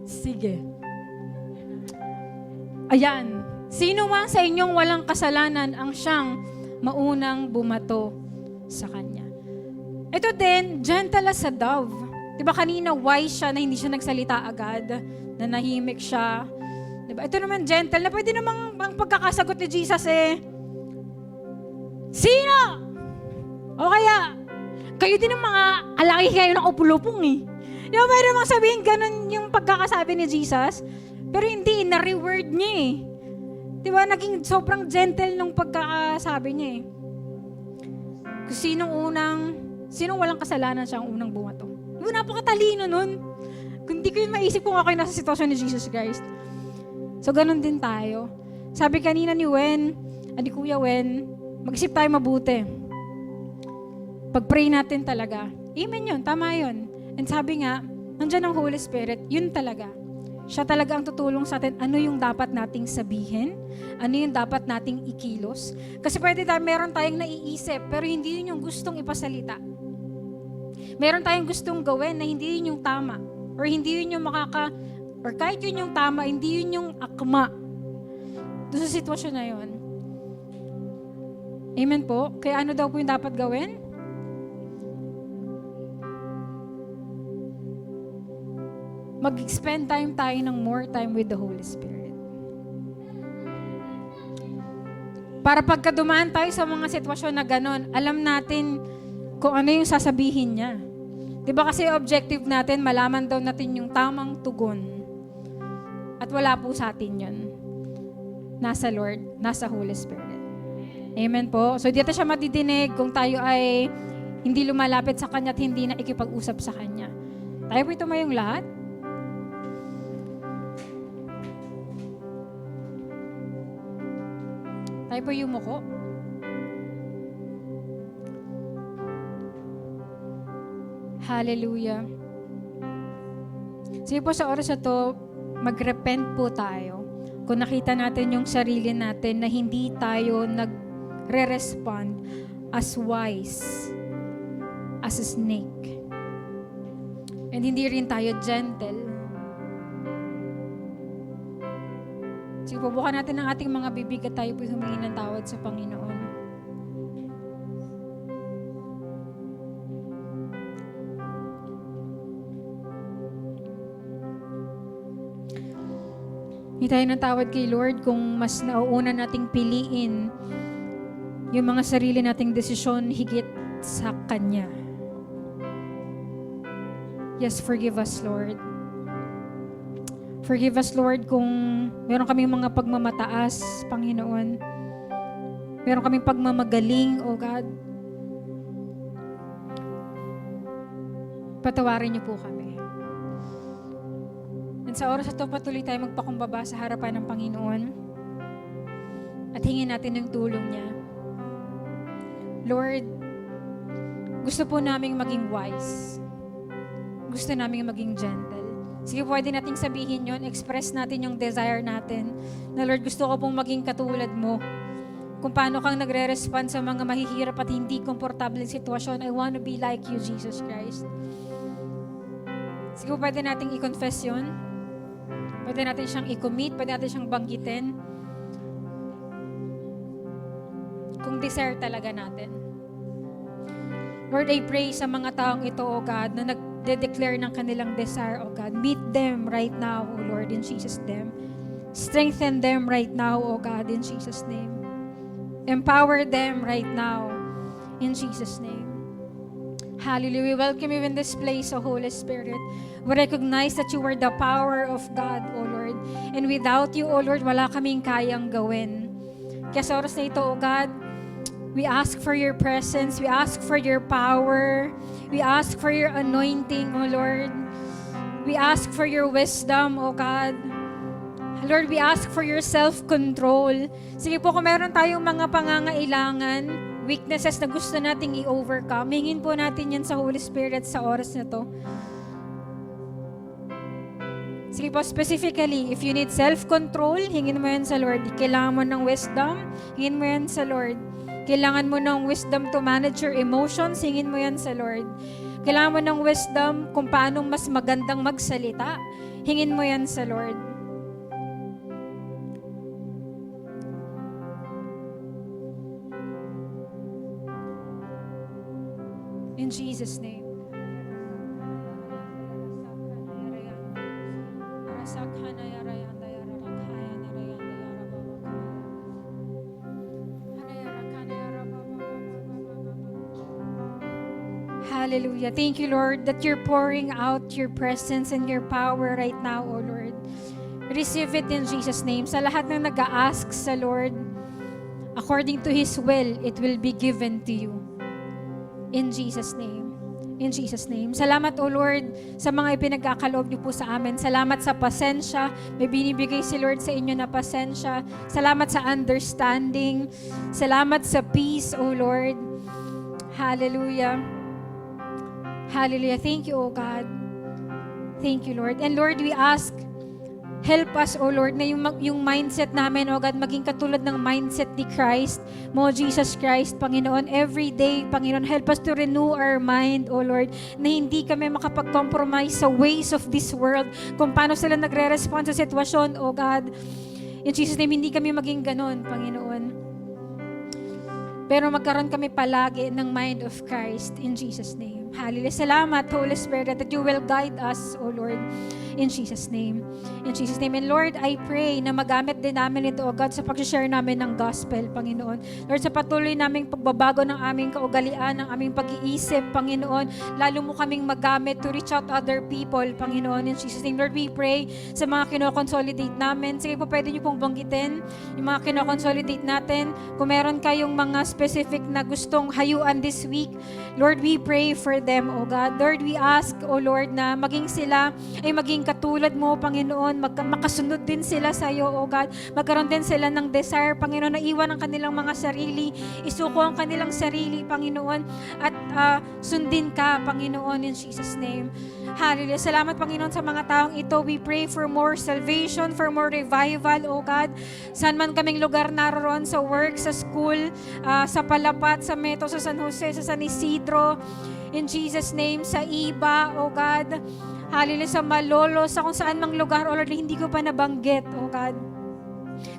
Sige. Ayan. Sino man sa inyong walang kasalanan ang siyang maunang bumato sa kanya. Ito din, gentle as a dove. Diba kanina wise siya na hindi siya nagsalita agad, na nahimik siya. Diba? Ito naman gentle na pwede namang ang pagkakasagot ni Jesus eh, sino? O kaya, kayo din ang mga alaki kayo ng upulupong eh. Di ba pwede mong sabihin ganun yung pagkakasabi ni Jesus? Pero hindi, na-reword niya eh. Di ba naging sobrang gentle nung pagkakasabi niya eh. Kung sinong walang kasalanan siya ang unang bumato. Di ba napakatalino nun? Kung di ko yun maisip kung ako yung nasa sitwasyon ni Jesus Christ. So ganun din tayo. Sabi kanina ni Kuya Wen, mag-isip tayo mabuti. Pag-pray natin talaga. Amen yun, tama yun. And sabi nga, nandiyan ang Holy Spirit, yun talaga. Siya talaga ang tutulong sa atin. Ano yung dapat nating sabihin? Ano yung dapat nating ikilos? Kasi pwede meron tayong naiisip, pero hindi yun yung gustong ipasalita. Meron tayong gustong gawin na hindi yun yung tama. Or hindi yun yung or kahit yun yung tama, hindi yun yung akma. Doon sa sitwasyon na yun. Amen po? Kaya ano daw po yung dapat gawin? Mag-spend tayo ng more time with the Holy Spirit. Para pagka dumaan tayo sa mga sitwasyon na gano'n, alam natin kung ano yung sasabihin niya. Diba kasi objective natin, malaman daw natin yung tamang tugon. At wala po sa atin yun. Nasa Lord, nasa Holy Spirit. Amen po. So dito siya madidinig kung tayo ay hindi lumalapit sa Kanya at hindi na ikipag-usap sa Kanya. Tayo po tumayong lahat. Tayo po yumuko. Hallelujah. Sige po sa oras na to, mag-repent po tayo. Kung nakita natin yung sarili natin na hindi tayo nagre-respond as wise as a snake. And hindi rin tayo gentle. Sige po, bukan natin ang ating mga bibig at tayo po humingi ng tawad sa Panginoon. Hindi tayo natawad kay Lord kung mas nauuna nating piliin yung mga sarili nating desisyon higit sa Kanya. Yes, forgive us, Lord. Forgive us, Lord, kung meron kaming mga pagmamataas, Panginoon. Meron kaming pagmamagaling, O God. Patawarin niyo po kami. At sa oras na ito, patuloy tayo magpakumbaba sa harapan ng Panginoon at hingin natin yung tulong niya. Lord, gusto po naming maging wise. Gusto naming maging gentle. Sige, pwede nating sabihin yon, express natin yung desire natin na Lord, gusto ko pong maging katulad mo. Kung paano kang nagre-respond sa mga mahihirap at hindi komportable sitwasyon, I want to be like you, Jesus Christ. Sige, pwede nating i-confess yun. Pwede natin siyang i-commit, pwede natin siyang banggitin. Kung desire talaga natin. Lord, I pray sa mga taong ito, O God, na nagde-declare ng kanilang desire, O God. Meet them right now, O Lord, in Jesus' name. Strengthen them right now, O God, in Jesus' name. Empower them right now, in Jesus' name. Hallelujah. We welcome you in this place, O Holy Spirit. We recognize that you are the power of God, O Lord. And without you, O Lord, wala kaming kayang gawin. Kaya sa oras na ito, O God, we ask for your presence. We ask for your power. We ask for your anointing, O Lord. We ask for your wisdom, O God. Lord, we ask for your self-control. Sige po, kung meron tayong mga pangangailangan, weaknesses na gusto nating i-overcome, hingin po natin yan sa Holy Spirit sa oras na to. Sige po, specifically, if you need self-control, hingin mo yan sa Lord. Kailangan mo ng wisdom, hingin mo yan sa Lord. Kailangan mo ng wisdom to manage your emotions, hingin mo yan sa Lord. Kailangan mo ng wisdom kung paano mas magandang magsalita, hingin mo yan sa Lord. In Jesus' name. Hallelujah. Thank you, Lord, that you're pouring out your presence and your power right now, O Lord. Receive it in Jesus' name. Sa lahat ng nag-a-ask sa Lord, according to His will, it will be given to you. In Jesus' name. In Jesus' name. Salamat, O Lord, sa mga ipinagkakaloob niyo po sa amin. Salamat sa pasensya. May binibigay si Lord sa inyo na pasensya. Salamat sa understanding. Salamat sa peace, O Lord. Hallelujah. Hallelujah. Thank you, O God. Thank you, Lord. And Lord, we ask, help us, O Lord, na yung mindset namin, O God, maging katulad ng mindset ni Christ, mo Jesus Christ, Panginoon. Every day, Panginoon, help us to renew our mind, O Lord, na hindi kami makapag-compromise sa ways of this world, kung paano sila nagre-respond sa sitwasyon, O God. In Jesus' name, hindi kami maging ganon, Panginoon. Pero magkaroon kami palagi ng mind of Christ in Jesus' name. Hallelujah. Salamat, Holy Spirit, that you will guide us, O Lord, in Jesus' name. In Jesus' name. And Lord, I pray na magamit din namin ito, O God, sa pag-share namin ng gospel, Panginoon. Lord, sa patuloy naming pagbabago ng aming kaugalian, ng aming pag-iisip, Panginoon, lalo mo kaming magamit to reach out to other people, Panginoon. In Jesus' name, Lord, we pray sa mga kino-consolidate namin. Sige po, pwede niyo pong banggitin yung mga kino-consolidate natin. Kung meron kayong mga specific na gustong hayuan this week, Lord, we pray for them, O God. Lord, we ask, O Lord, na maging sila ay maging katulad mo, Panginoon. Makasunod din sila sa iyo, O God. Magkaroon din sila ng desire, Panginoon, na iwan ang kanilang mga sarili, isuko ang kanilang sarili, Panginoon, at sundin ka, Panginoon, in Jesus' name. Hallelujah. Salamat, Panginoon, sa mga taong ito. We pray for more salvation, for more revival, O God. Saan man kaming lugar naroon, sa work, sa school, sa Palapat, sa Meto, sa San Jose, sa San Isidro, in Jesus' name, sa Iba, O God. Hallelujah, sa Malolo, sa kung saan mang lugar, O Lord, hindi ko pa nabanggit, O God.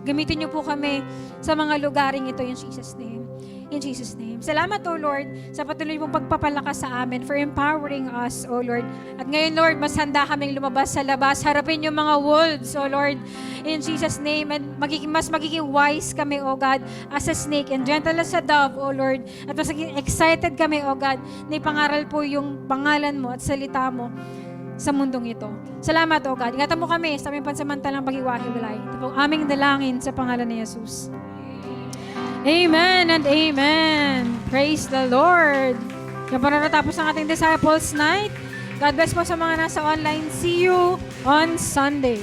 Gamitin niyo po kami sa mga lugaring ito, in Jesus' name. In Jesus' name. Salamat, O Lord, sa patuloy mong pagpapalakas sa amin, for empowering us, O Lord. At ngayon, Lord, mas handa kaming lumabas sa labas, harapin yung mga wolves, O Lord. In Jesus' name, and mas magiging wise kami, O God, as a snake, and gentle as a dove, O Lord. At mas magiging excited kami, O God, na ipangaral po yung pangalan mo at salita mo sa mundong ito. Salamat, O God. Ingatan mo kami sa aming pansamantalang pag-iwahiwalay. Ito po aming dalangin sa pangalan ni Jesus. Amen and amen. Praise the Lord. Yan po na natapos ang ating Disciples Night. God bless po sa mga nasa online. See you on Sunday.